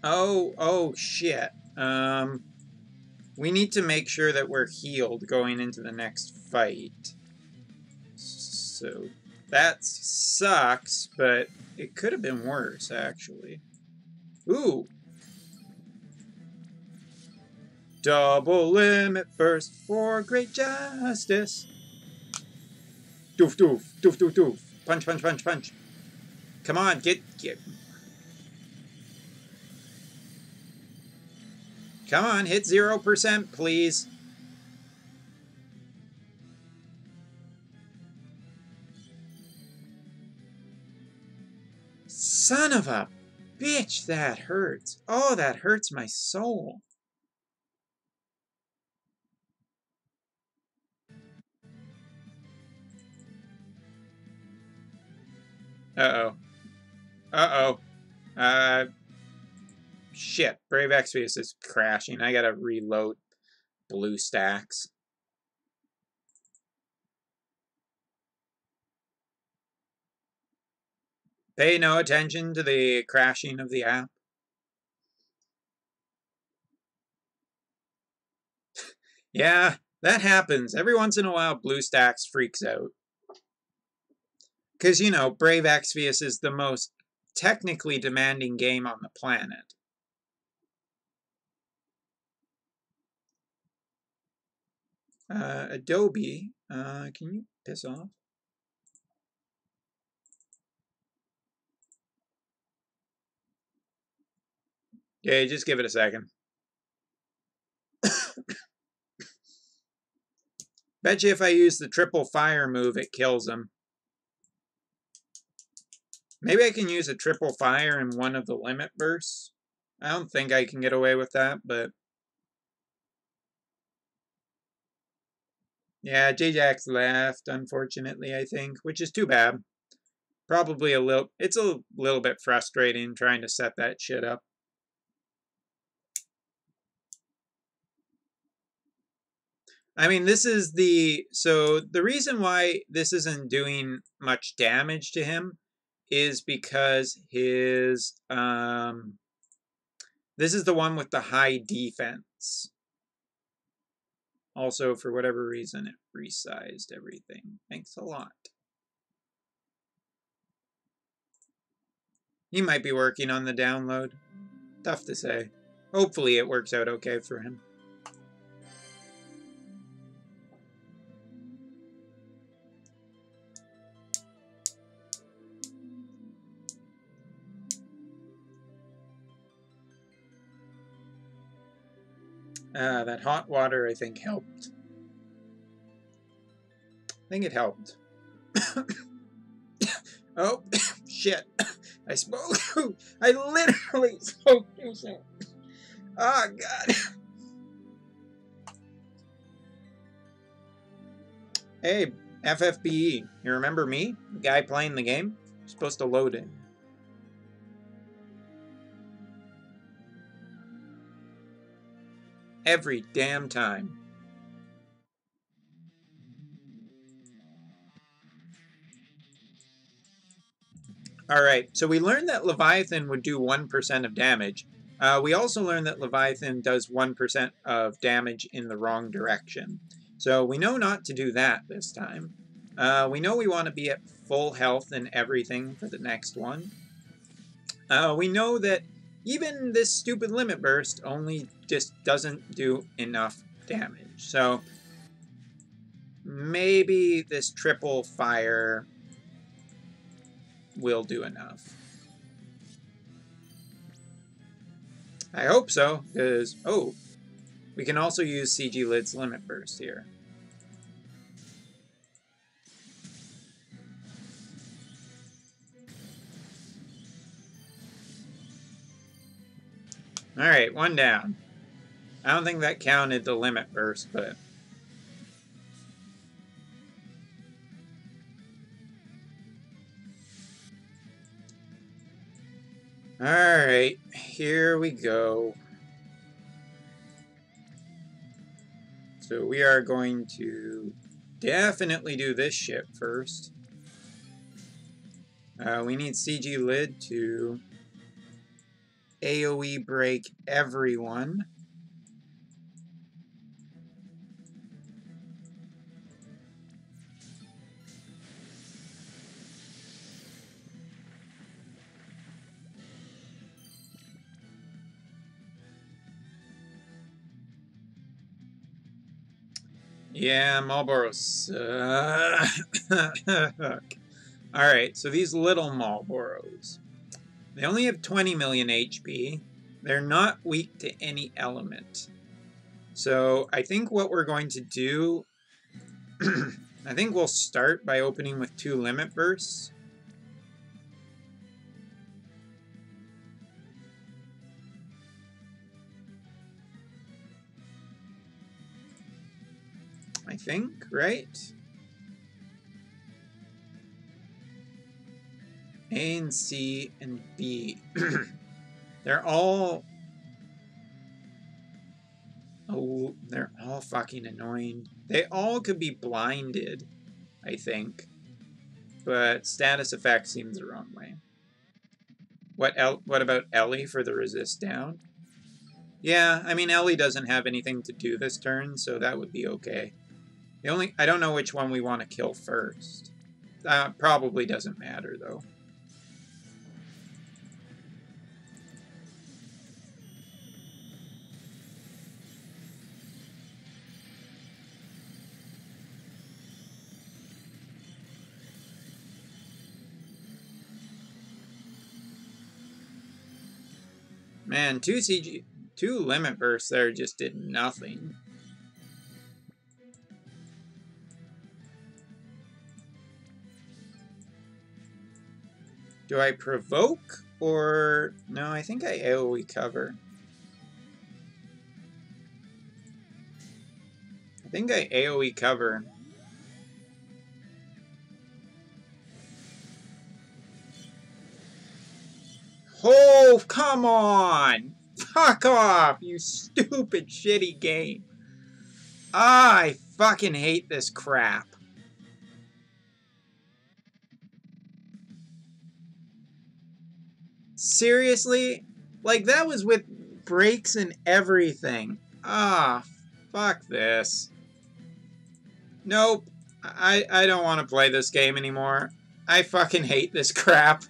Oh shit. We need to make sure that we're healed going into the next fight. So that sucks, but it could have been worse, actually. Ooh. Double limit burst for great justice. Doof doof, doof doof doof. Punch, punch, punch, punch. Come on, get. Come on, hit 0%, please. Son of a bitch, that hurts. Oh, that hurts my soul. Uh-oh. Uh-oh. Shit. Brave Exvius is crashing. I gotta reload BlueStacks. Pay no attention to the crashing of the app. Yeah, that happens. Every once in a while, BlueStacks freaks out. Because, you know, Brave Exvius is the most technically demanding game on the planet. Adobe, can you piss off? Yeah, just give it a second. Bet you if I use the triple fire move, it kills him. Maybe I can use a triple fire in one of the limit bursts. I don't think I can get away with that, but... Yeah, J-Jax left, unfortunately, I think, which is too bad. Probably it's a little bit frustrating trying to set that shit up. I mean, this is so the reason why this isn't doing much damage to him is because his, this is the one with the high defense. Also, for whatever reason, it resized everything. Thanks a lot. He might be working on the download. Tough to say. Hopefully it works out okay for him. That hot water, I think, helped. I think it helped. Oh, shit. I spoke. I literally spoke too soon. Oh, God. Hey, FFBE. You remember me? The guy playing the game? You're supposed to load it. Every damn time. Alright, so we learned that Leviathan would do 1% of damage. We also learned that Leviathan does 1% of damage in the wrong direction. So we know not to do that this time. We know we want to be at full health and everything for the next one. We know that even this stupid limit burst only just doesn't do enough damage. So maybe this triple fire will do enough. I hope so, because, oh, we can also use CG Lid's Limit Burst here. Alright, one down. I don't think that counted the Limit Burst, but... Alright, here we go. So we are going to definitely do this ship first. We need CG Lid to AoE break everyone. Yeah, Marlboro suck. Alright, so these little Marlboros. They only have 20 million HP. They're not weak to any element. So I think what we're going to do... I think we'll start by opening with 2 Limit Bursts. I think, right? A and C and B. They're all... Oh, they're all fucking annoying. They all could be blinded, I think. But status effect seems the wrong way. What about Ellie for the resist down? Yeah, I mean, Ellie doesn't have anything to do this turn, so that would be okay. I don't know which one we want to kill first. Probably doesn't matter, though. Man, 2 Limit Bursts there just did nothing. Do I provoke or... No, I think I AoE cover. I think I AoE cover. Oh, come on! Fuck off, you stupid, shitty game. I fucking hate this crap. Seriously? Like, that was with breaks and everything. Ah, fuck this. Nope. I don't want to play this game anymore. I fucking hate this crap.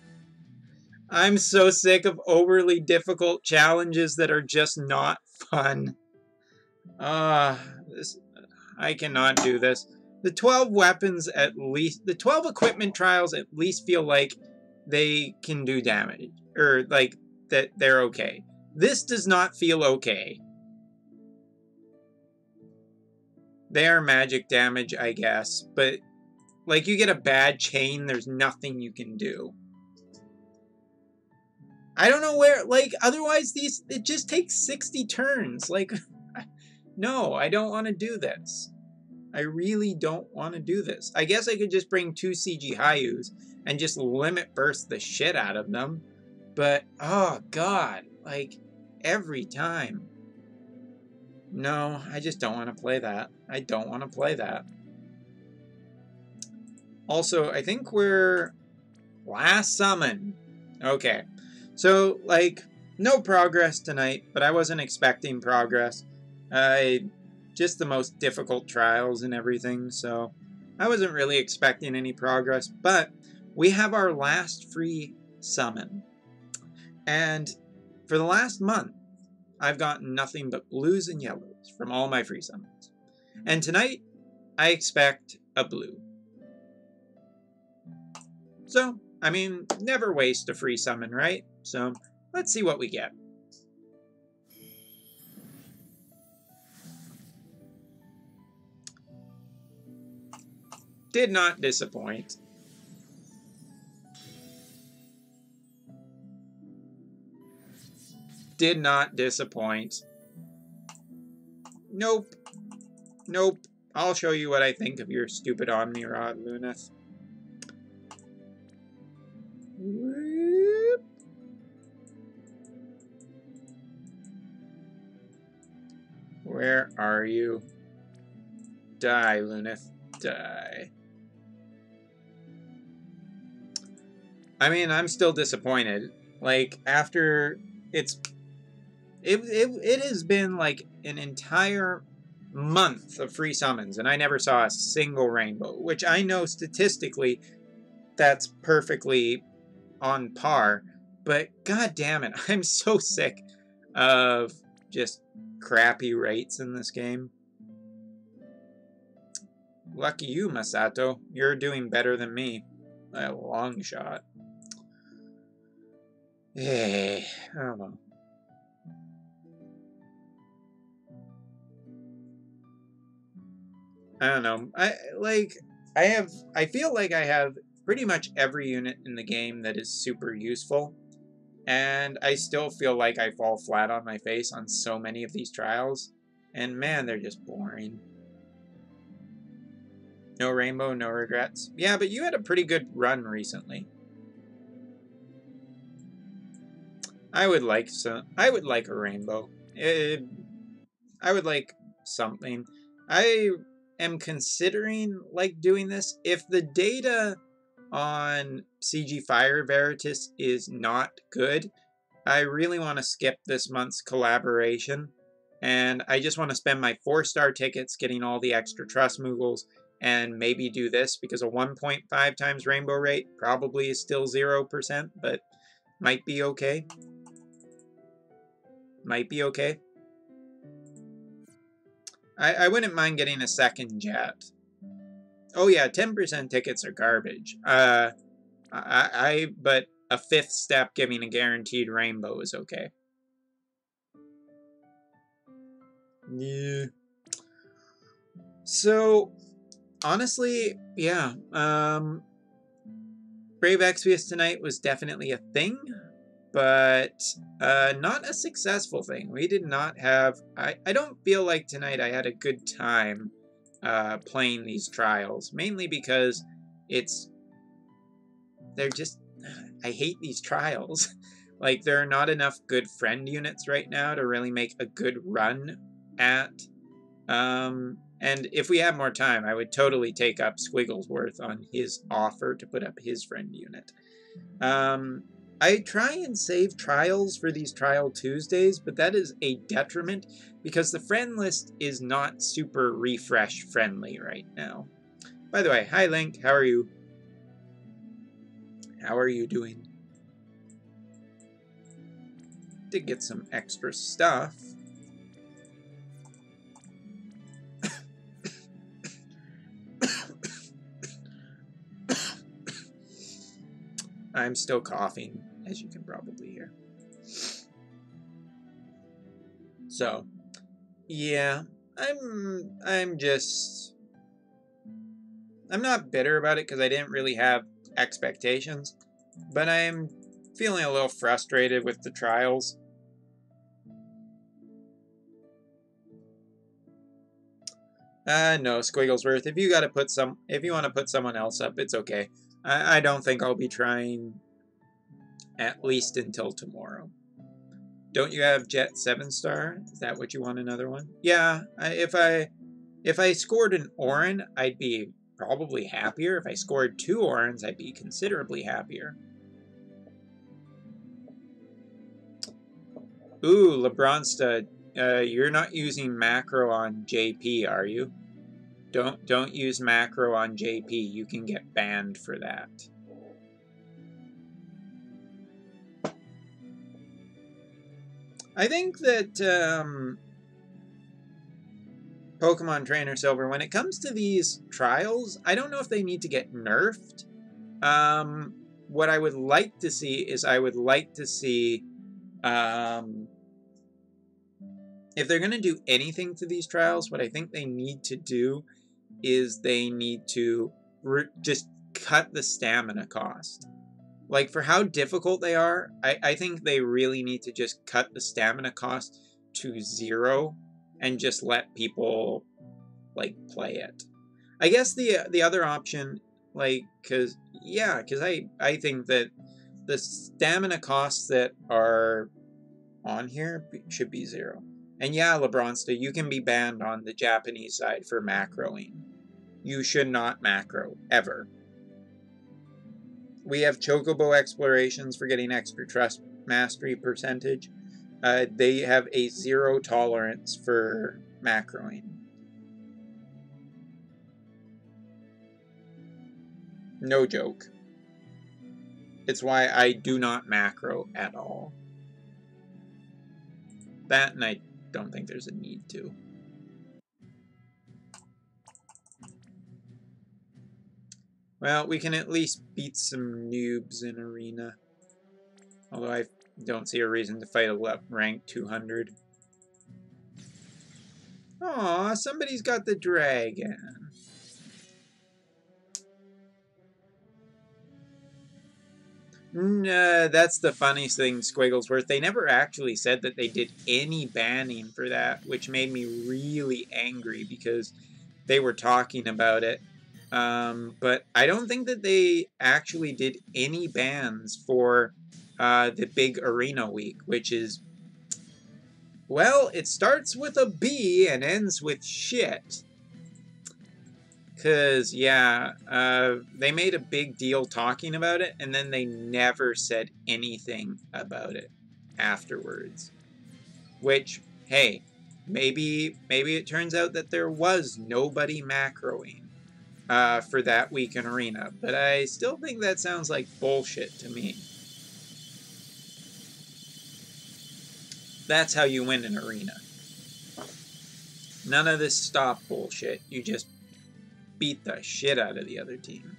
I'm so sick of overly difficult challenges that are just not fun. I cannot do this. The 12 weapons at least, the 12 equipment trials at least feel like they can do damage. Or, like, that they're okay. This does not feel okay. They are magic damage, I guess. But, like, you get a bad chain, there's nothing you can do. I don't know where, like, otherwise it just takes 60 turns. Like, no, I don't want to do this. I really don't want to do this. I guess I could just bring 2 CG Hayus and just Limit Burst the shit out of them. But, oh god, like, every time. No, I just don't want to play that. I don't want to play that. Also, I think we're last summon. Okay. So, like, no progress tonight, but I wasn't expecting progress. Just the most difficult trials and everything, so I wasn't really expecting any progress, but we have our last free summon. And for the last month, I've gotten nothing but blues and yellows from all my free summons. And tonight, I expect a blue. So, I mean, never waste a free summon, right? So, let's see what we get. Did not disappoint. Did not disappoint. Nope. Nope. I'll show you what I think of your stupid Omni Rod, Luneth. Whoop. Where are you? Die, Luneth. Die. I mean, I'm still disappointed. Like, after it has been like an entire month of free summons, and I never saw a single rainbow, which I know statistically that's perfectly on par, but god damn it, I'm so sick of just crappy rates in this game. Lucky you, Masato. You're doing better than me. By a long shot. Hey, I don't know. I don't know. I feel like I have pretty much every unit in the game that is super useful, and I still feel like I fall flat on my face on so many of these trials, and man, they're just boring. No rainbow, no regrets. Yeah, but you had a pretty good run recently. I would like a rainbow. I would like something. I am considering like doing this. If the data on CG Fire Veritas is not good, I really want to skip this month's collaboration, and I just want to spend my 4-star tickets getting all the extra trust moogles and maybe do this, because a 1.5 times rainbow rate probably is still 0%, but might be okay. Might be okay. I wouldn't mind getting a second jet. Oh yeah, 10% tickets are garbage. But a 5th step giving a guaranteed rainbow is okay. Yeah. So, honestly, yeah. Brave Exvius tonight was definitely a thing, but not a successful thing. We did not have... I don't feel like tonight I had a good time playing these trials, mainly because they're just... I hate these trials. Like, there are not enough good friend units right now to really make a good run at. And if we had more time, I would totally take up Squigglesworth on his offer to put up his friend unit. I try and save trials for these Trial Tuesdays, but that is a detriment because the friend list is not super refresh friendly right now. By the way, hi Link, how are you? How are you doing? Did get some extra stuff. I'm still coughing, as you can probably hear. So, yeah, I'm not bitter about it because I didn't really have expectations, but I'm feeling a little frustrated with the trials. No, Squigglesworth, if you want to put someone else up, it's okay. I don't think I'll be trying at least until tomorrow. Don't you have Jet 7-star? Is that what you want, another one? Yeah, if I scored an Orin, I'd be probably happier. If I scored 2 Orins, I'd be considerably happier. Ooh, LeBronsta, you're not using macro on JP, are you? Don't use macro on JP. You can get banned for that. I think that Pokemon Trainer Silver, when it comes to these trials, I don't know if they need to get nerfed. What I would like to see is if they're going to do anything to these trials, what I think they need to do is they need to just cut the stamina cost. Like, for how difficult they are, I think they really need to just cut the stamina cost to 0 and just let people, like, play it. I guess the other option, like, because I think that the stamina costs that are on here should be 0. And yeah, LeBronsta, you can be banned on the Japanese side for macroing. You should not macro, ever. We have Chocobo explorations for getting extra trust mastery percentage. They have a 0 tolerance for macroing. No joke. It's why I do not macro at all. That, and I don't think there's a need to. Well, we can at least beat some noobs in Arena. Although I don't see a reason to fight a rank 200. Aw, somebody's got the dragon. No, that's the funniest thing, Squigglesworth. They never actually said that they did any banning for that, which made me really angry because they were talking about it. But I don't think that they actually did any bans for the big Arena week, which is, well, it starts with a B and ends with shit. Because, yeah, they made a big deal talking about it, and then they never said anything about it afterwards. Which, hey, maybe it turns out that there was nobody macroing for that week in Arena. But I still think that sounds like bullshit to me. That's how you win an Arena. None of this stop bullshit. You just beat the shit out of the other team.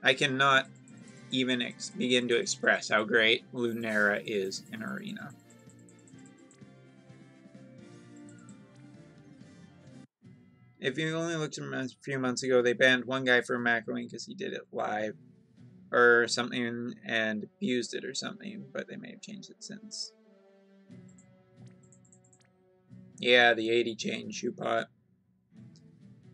I cannot even begin to express how great Lunera is in Arena. If you only looked at a few months ago, they banned one guy for macroing because he did it live or something and abused it or something, but they may have changed it since. Yeah, the 80 change, Shoepot.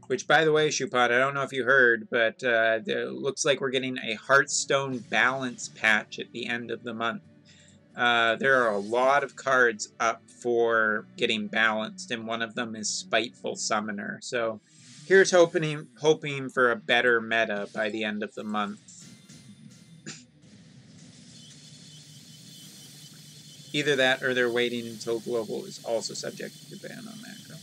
Which, by the way, Shoepot, I don't know if you heard, but it looks like we're getting a Hearthstone balance patch at the end of the month. There are a lot of cards up for getting balanced, and one of them is Spiteful Summoner. So here's hoping for a better meta by the end of the month. Either that or they're waiting until Global is also subject to ban on macro.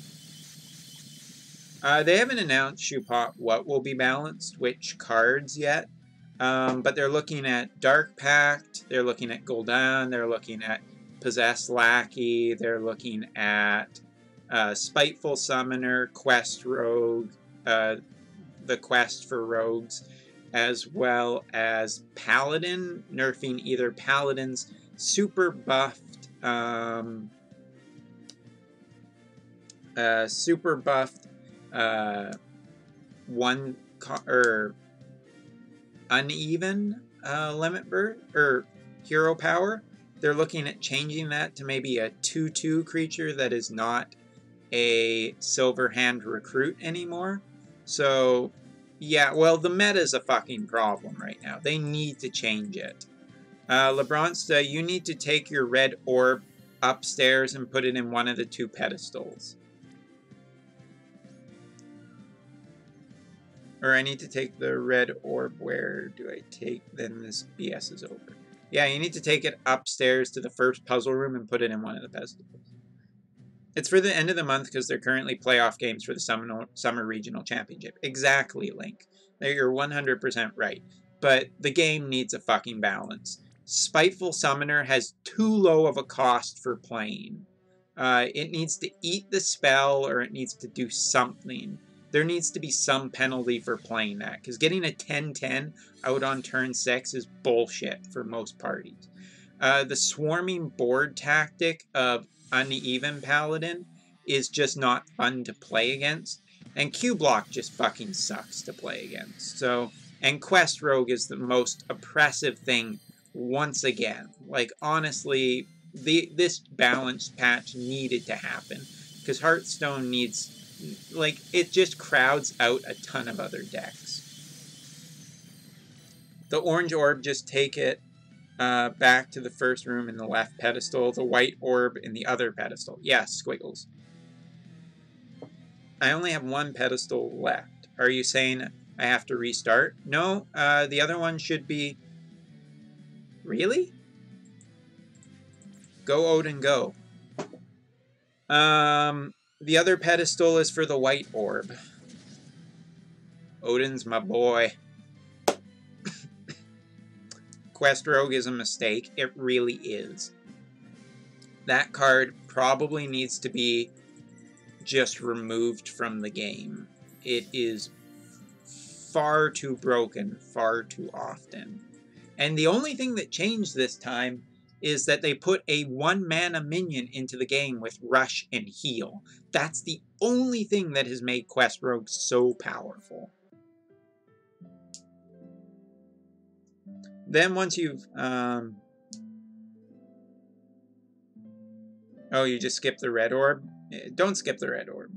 They haven't announced, Shoepot, what will be balanced, which cards yet. But they're looking at Dark Pact, they're looking at Gul'dan, they're looking at Possessed Lackey, they're looking at Spiteful Summoner, Quest Rogue, the Quest for Rogues, as well as Paladin, nerfing either Paladin's super buffed, uneven limit burst or hero power. They're looking at changing that to maybe a 2/2 creature that is not a Silver Hand recruit anymore. So yeah, well, the meta is a fucking problem right now. They need to change it. LeBronsta, you need to take your red orb upstairs and put it in one of the 2 pedestals. Or I need to take the red orb. Where do I take? Then this BS is over. Yeah, you need to take it upstairs to the first puzzle room and put it in one of the pedestals. It's for the end of the month because they're currently playoff games for the Summer Regional Championship. Exactly, Link. You're 100% right. But the game needs a fucking balance. Spiteful Summoner has too low of a cost for playing. It needs to eat the spell or it needs to do something. There needs to be some penalty for playing that, because getting a 10-10 out on turn 6 is bullshit for most parties. The swarming board tactic of Uneven Paladin is just not fun to play against, And Q-Block just fucking sucks to play against. So, and Quest Rogue is the most oppressive thing once again. Like, honestly, this balanced patch needed to happen. Because Hearthstone needs, like, it just crowds out a ton of other decks. The orange orb, just take it back to the first room in the left pedestal. The white orb in the other pedestal. Yes, Squiggles. I only have one pedestal left. Are you saying I have to restart? No, the other one should be... Really? Go, Odin, go. The other pedestal is for the white orb. Odin's my boy. Quest Rogue is a mistake. It really is. That card probably needs to be just removed from the game. It is far too broken far too often. And the only thing that changed this time is that they put a 1-mana minion into the game with Rush and Heal. That's the only thing that has made Quest Rogue so powerful. Then once you've... Oh, you just skip the red orb? Don't skip the red orb.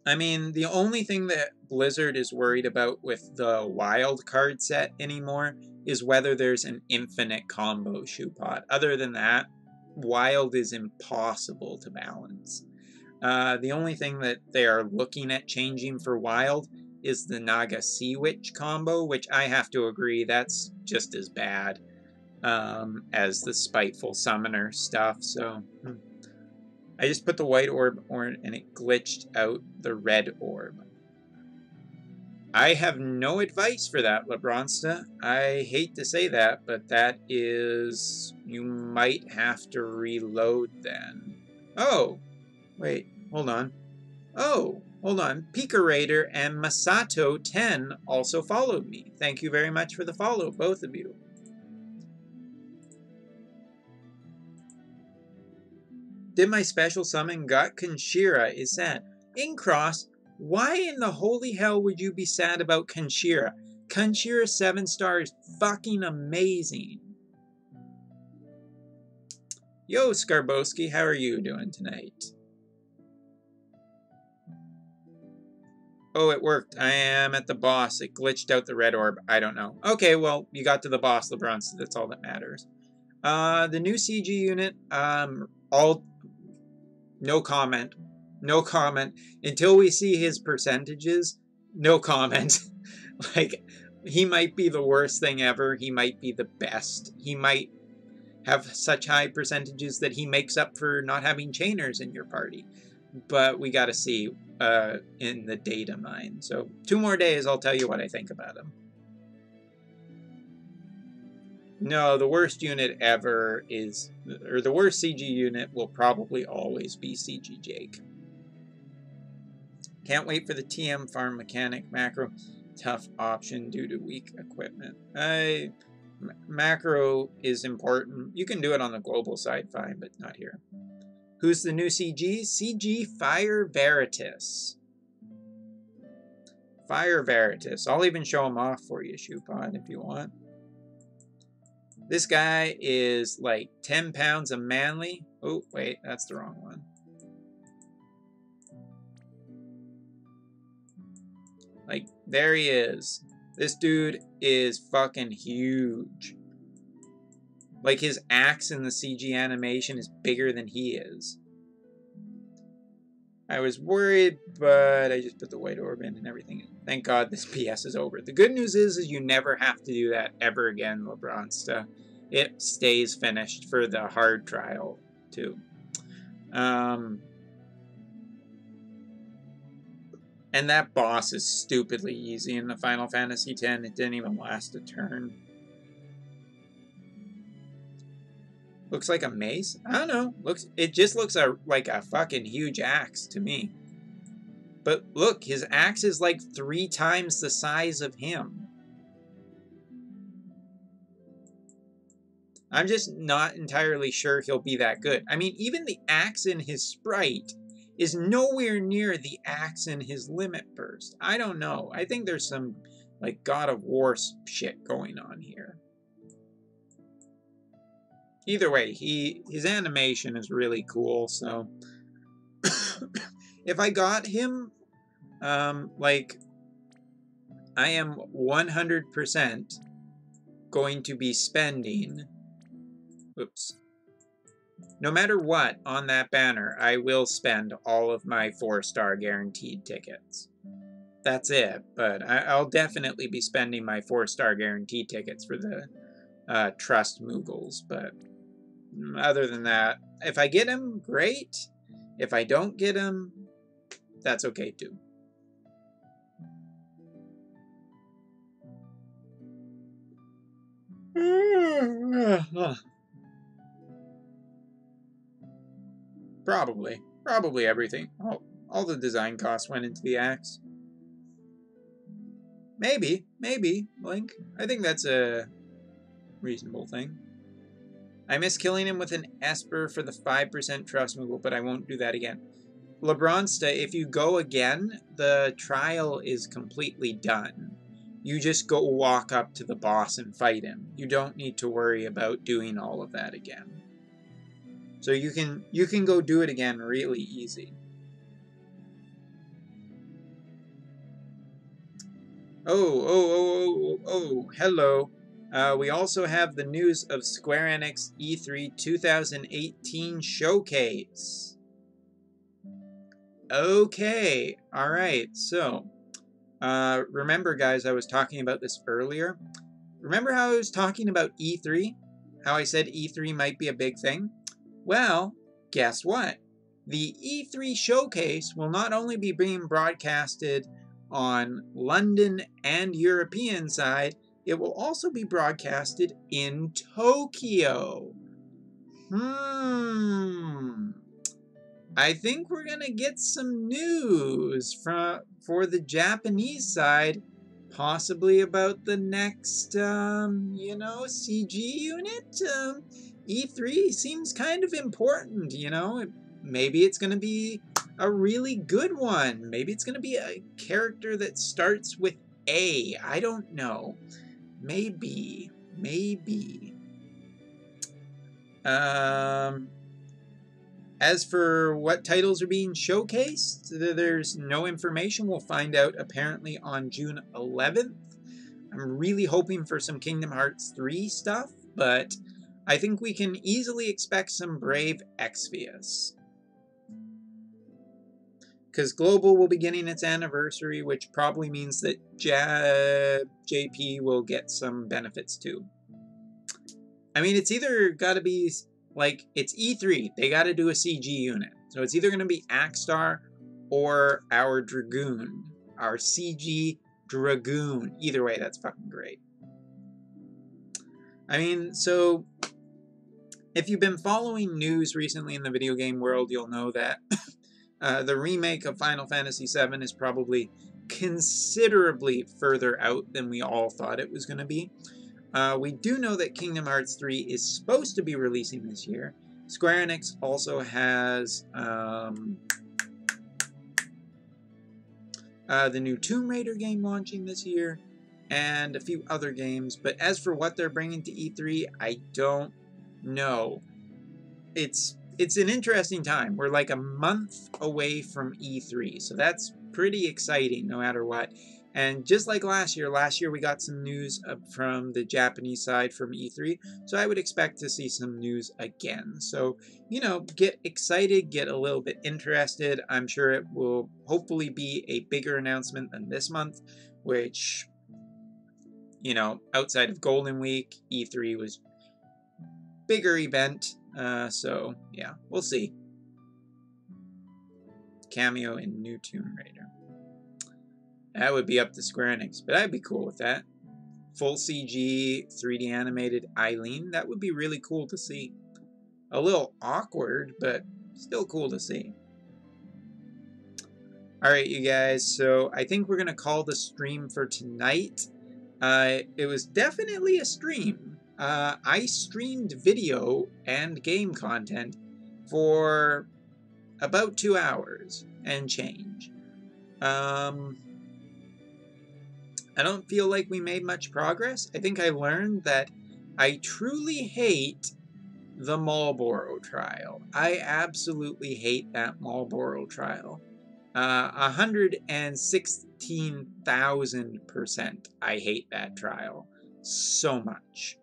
I mean, the only thing that Blizzard is worried about with the wild card set anymore is whether there's an infinite combo Shoopot. Other than that, wild is impossible to balance. The only thing that they are looking at changing for wild is the Naga Sea Witch combo, which I have to agree, that's just as bad as the Spiteful Summoner stuff, so... I just put the white orb on and it glitched out the red orb. I have no advice for that, Lebronsta. I hate to say that, but that is... You might have to reload then. Oh! Wait, hold on. Oh, hold on. Pika Raider and Masato10 also followed me. Thank you very much for the follow, both of you. Did my special summon got Kanshira is sad. Incross, why in the holy hell would you be sad about Kanshira? Kanshira 7-star is fucking amazing. Yo, Skarbowski, how are you doing tonight? Oh, it worked. I am at the boss. It glitched out the red orb. I don't know. Okay, well, you got to the boss, LeBron, so that's all that matters. The new CG unit, no comment. No comment. Until we see his percentages, no comment. Like, he might be the worst thing ever. He might be the best. He might have such high percentages that he makes up for not having chainers in your party. But we gotta see in the data mine. So 2 more days, I'll tell you what I think about him. No, the worst unit ever is, or the worst CG unit will probably always be CG Jake. Can't wait for the TM farm mechanic macro. Tough option due to weak equipment. Macro is important. You can do it on the global side fine, but not here. Who's the new CG? CG Fire Veritas. Fire Veritas. I'll even show him off for you, Shoopod, if you want. This guy is like 10 pounds of manly. Oh, wait, that's the wrong one. Like, there he is. This dude is fucking huge. Like, his axe in the CG animation is bigger than he is. I was worried, but I just put the white orb in and everything. Thank God this PS is over. The good news is you never have to do that ever again, LeBronsta. It stays finished for the hard trial, too. And that boss is stupidly easy in the Final Fantasy X. It didn't even last a turn. Looks like a mace? I don't know. It just looks like a fucking huge axe to me. But look, his axe is like 3 times the size of him. I'm just not entirely sure he'll be that good. I mean, even the axe in his sprite is nowhere near the axe in his limit burst. I don't know. I think there's some, like, God of War shit going on here. Either way, his animation is really cool, so... if I got him, like, I am 100% going to be spending... Oops. No matter what on that banner, I will spend all of my 4-star guaranteed tickets. That's it, but I'll definitely be spending my 4-star guaranteed tickets for the Trust Moogles, but other than that, if I get him, great. If I don't get him, that's okay too. Probably everything. All the design costs went into the axe. Maybe, Link. I think that's a reasonable thing. I miss killing him with an Esper for the 5% Trust Moogle, but I won't do that again. LeBronsta, if you go again, the trial is completely done. You just go walk up to the boss and fight him. You don't need to worry about doing all of that again. So you can go do it again really easy. Oh, hello. We also have the news of Square Enix E3 2018 Showcase. Okay, alright, so, remember guys, I was talking about this earlier? Remember how I was talking about E3? How I said E3 might be a big thing? Well, guess what? The E3 Showcase will not only be being broadcasted on London and European side, it will also be broadcasted in Tokyo. I think we're gonna get some news for the Japanese side, possibly about the next, you know, CG unit. E3 seems kind of important, you know. Maybe it's gonna be a really good one. Maybe it's gonna be a character that starts with A. I don't know. Maybe. As for what titles are being showcased, there's no information. We'll find out apparently on June 11th. I'm really hoping for some Kingdom Hearts 3 stuff, but I think we can easily expect some Brave Exvius. Because Global will be getting its anniversary, which probably means that JP will get some benefits too. I mean, it's either got to be, like, it's E3. They got to do a CG unit. So it's either going to be Axstar or our Dragoon. Our CG Dragoon. Either way, that's fucking great. I mean, so if you've been following news recently in the video game world, you'll know that the remake of Final Fantasy VII is probably considerably further out than we all thought it was going to be. We do know that Kingdom Hearts 3 is supposed to be releasing this year. Square Enix also has the new Tomb Raider game launching this year, and a few other games. But as for what they're bringing to E3, I don't know. It's an interesting time. We're like a month away from E3, so that's pretty exciting no matter what. And just like last year we got some news from the Japanese side from E3, so I would expect to see some news again. So, you know, get excited, get a little bit interested. I'm sure it will hopefully be a bigger announcement than this month, which, you know, outside of Golden Week, E3 was a bigger event. So, yeah, we'll see. Cameo in new Tomb Raider. That would be up to Square Enix, but I'd be cool with that. Full CG, 3D animated Eileen, that would be really cool to see. A little awkward, but still cool to see. Alright, you guys, so I think we're going to call the stream for tonight. It was definitely a stream. I streamed video and game content for about 2 hours and change. I don't feel like we made much progress. I think I learned that I truly hate the Marlboro trial. I absolutely hate that Marlboro trial. 116,000% I hate that trial so much.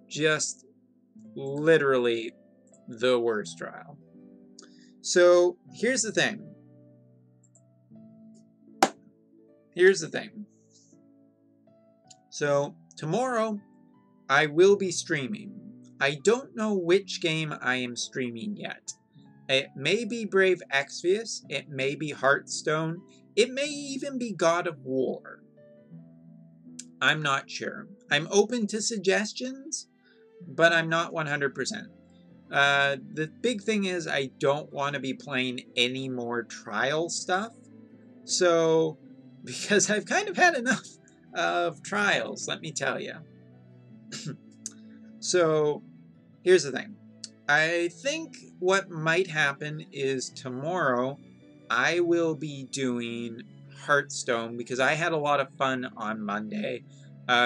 Just literally the worst trial. So here's the thing. So tomorrow I will be streaming. I don't know which game I am streaming yet. It may be Brave Exvius, it may be Hearthstone, it may even be God of War. I'm not sure. I'm open to suggestions, but I'm not 100%. The big thing is I don't want to be playing any more trial stuff. So, because I've kind of had enough of trials, let me tell you. So, here's the thing. I think what might happen is tomorrow I will be doing Hearthstone because I had a lot of fun on Monday.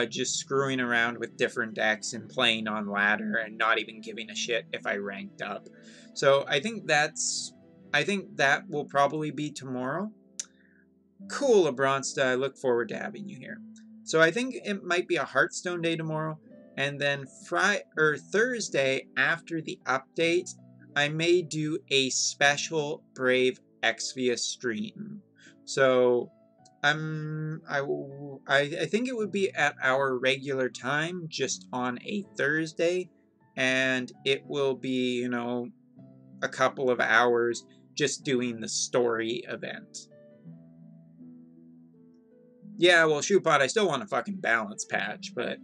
Just screwing around with different decks and playing on ladder and not even giving a shit if I ranked up. So I think that will probably be tomorrow. Cool, Abronsta, I look forward to having you here. So I think it might be a Hearthstone day tomorrow, and then Thursday after the update, I may do a special Brave Exvius stream. So I think it would be at our regular time, just on a Thursday, and it will be, you know, a couple of hours just doing the story event. Yeah, well, Shoepot, I still want a fucking balance patch, but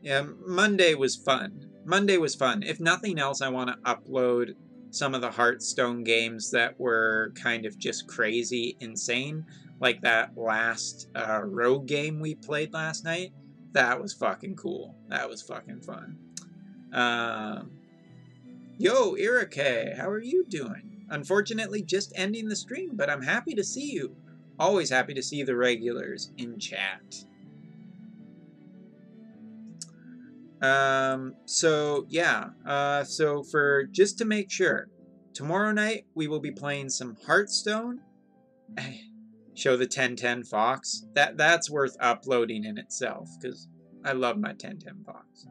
yeah, Monday was fun. Monday was fun. If nothing else, I want to upload some of the Hearthstone games that were kind of just crazy insane, like that last Rogue game we played last night. That was fucking cool. That was fucking fun. Yo, Irake, how are you doing? Unfortunately, just ending the stream, but I'm happy to see you. Always happy to see the regulars in chat. So yeah, so for just to make sure, tomorrow night we will be playing some Hearthstone. Show the 1010 Fox. That's worth uploading in itself because I love my 1010 Fox.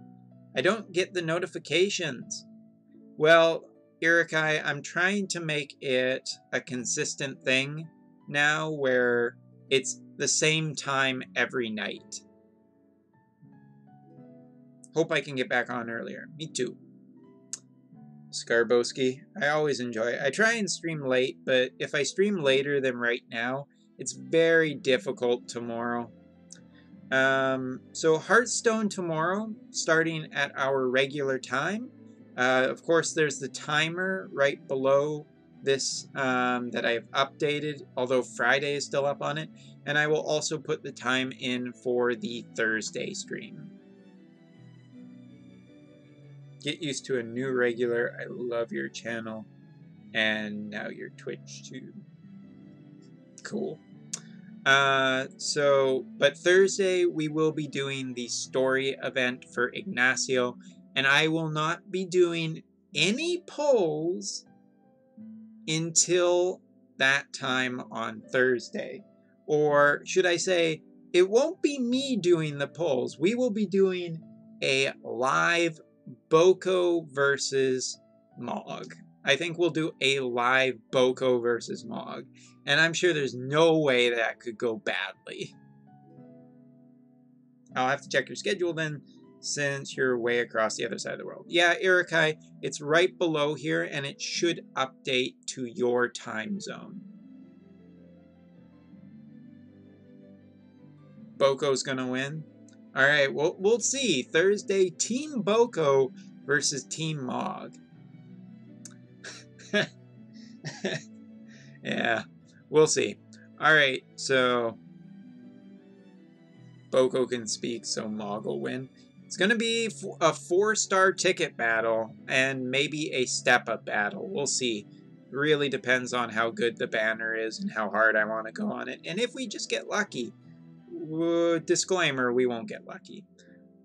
I don't get the notifications. Well, Irikai, I'm trying to make it a consistent thing now where it's the same time every night. Hope I can get back on earlier. Me too. Skarbowski, I always enjoy it. I try and stream late, but if I stream later than right now, it's very difficult tomorrow. So Hearthstone tomorrow, starting at our regular time. Of course, there's the timer right below this that I've updated, although Friday is still up on it. And I will also put the time in for the Thursday stream. Get used to a new regular. I love your channel. And now your Twitch too. Cool. But Thursday we will be doing the story event for Ignacio. And I will not be doing any polls until that time on Thursday. Or should I say, it won't be me doing the polls. We will be doing a live Boko versus Mog. I think we'll do a live Boko versus Mog. And I'm sure there's no way that could go badly. I'll have to check your schedule then, since you're way across the other side of the world. Yeah, Irikai, it's right below here, and it should update to your time zone. Boko's gonna win? Alright, we'll see. Thursday, Team Boko versus Team Mog. Yeah, we'll see. Alright, so Boko can speak, so Mog will win. It's going to be a 4-star ticket battle and maybe a step-up battle. We'll see. Really depends on how good the banner is and how hard I want to go on it. And if we just get lucky. Disclaimer, we won't get lucky.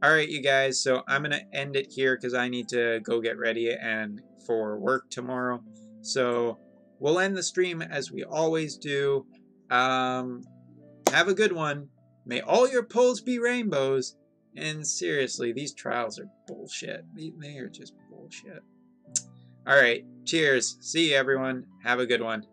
Alright, you guys, so I'm going to end it here because I need to go get ready and for work tomorrow. So we'll end the stream as we always do. Have a good one. May all your pulls be rainbows. And seriously, these trials are bullshit. They are just bullshit. Alright, cheers. See you, everyone. Have a good one.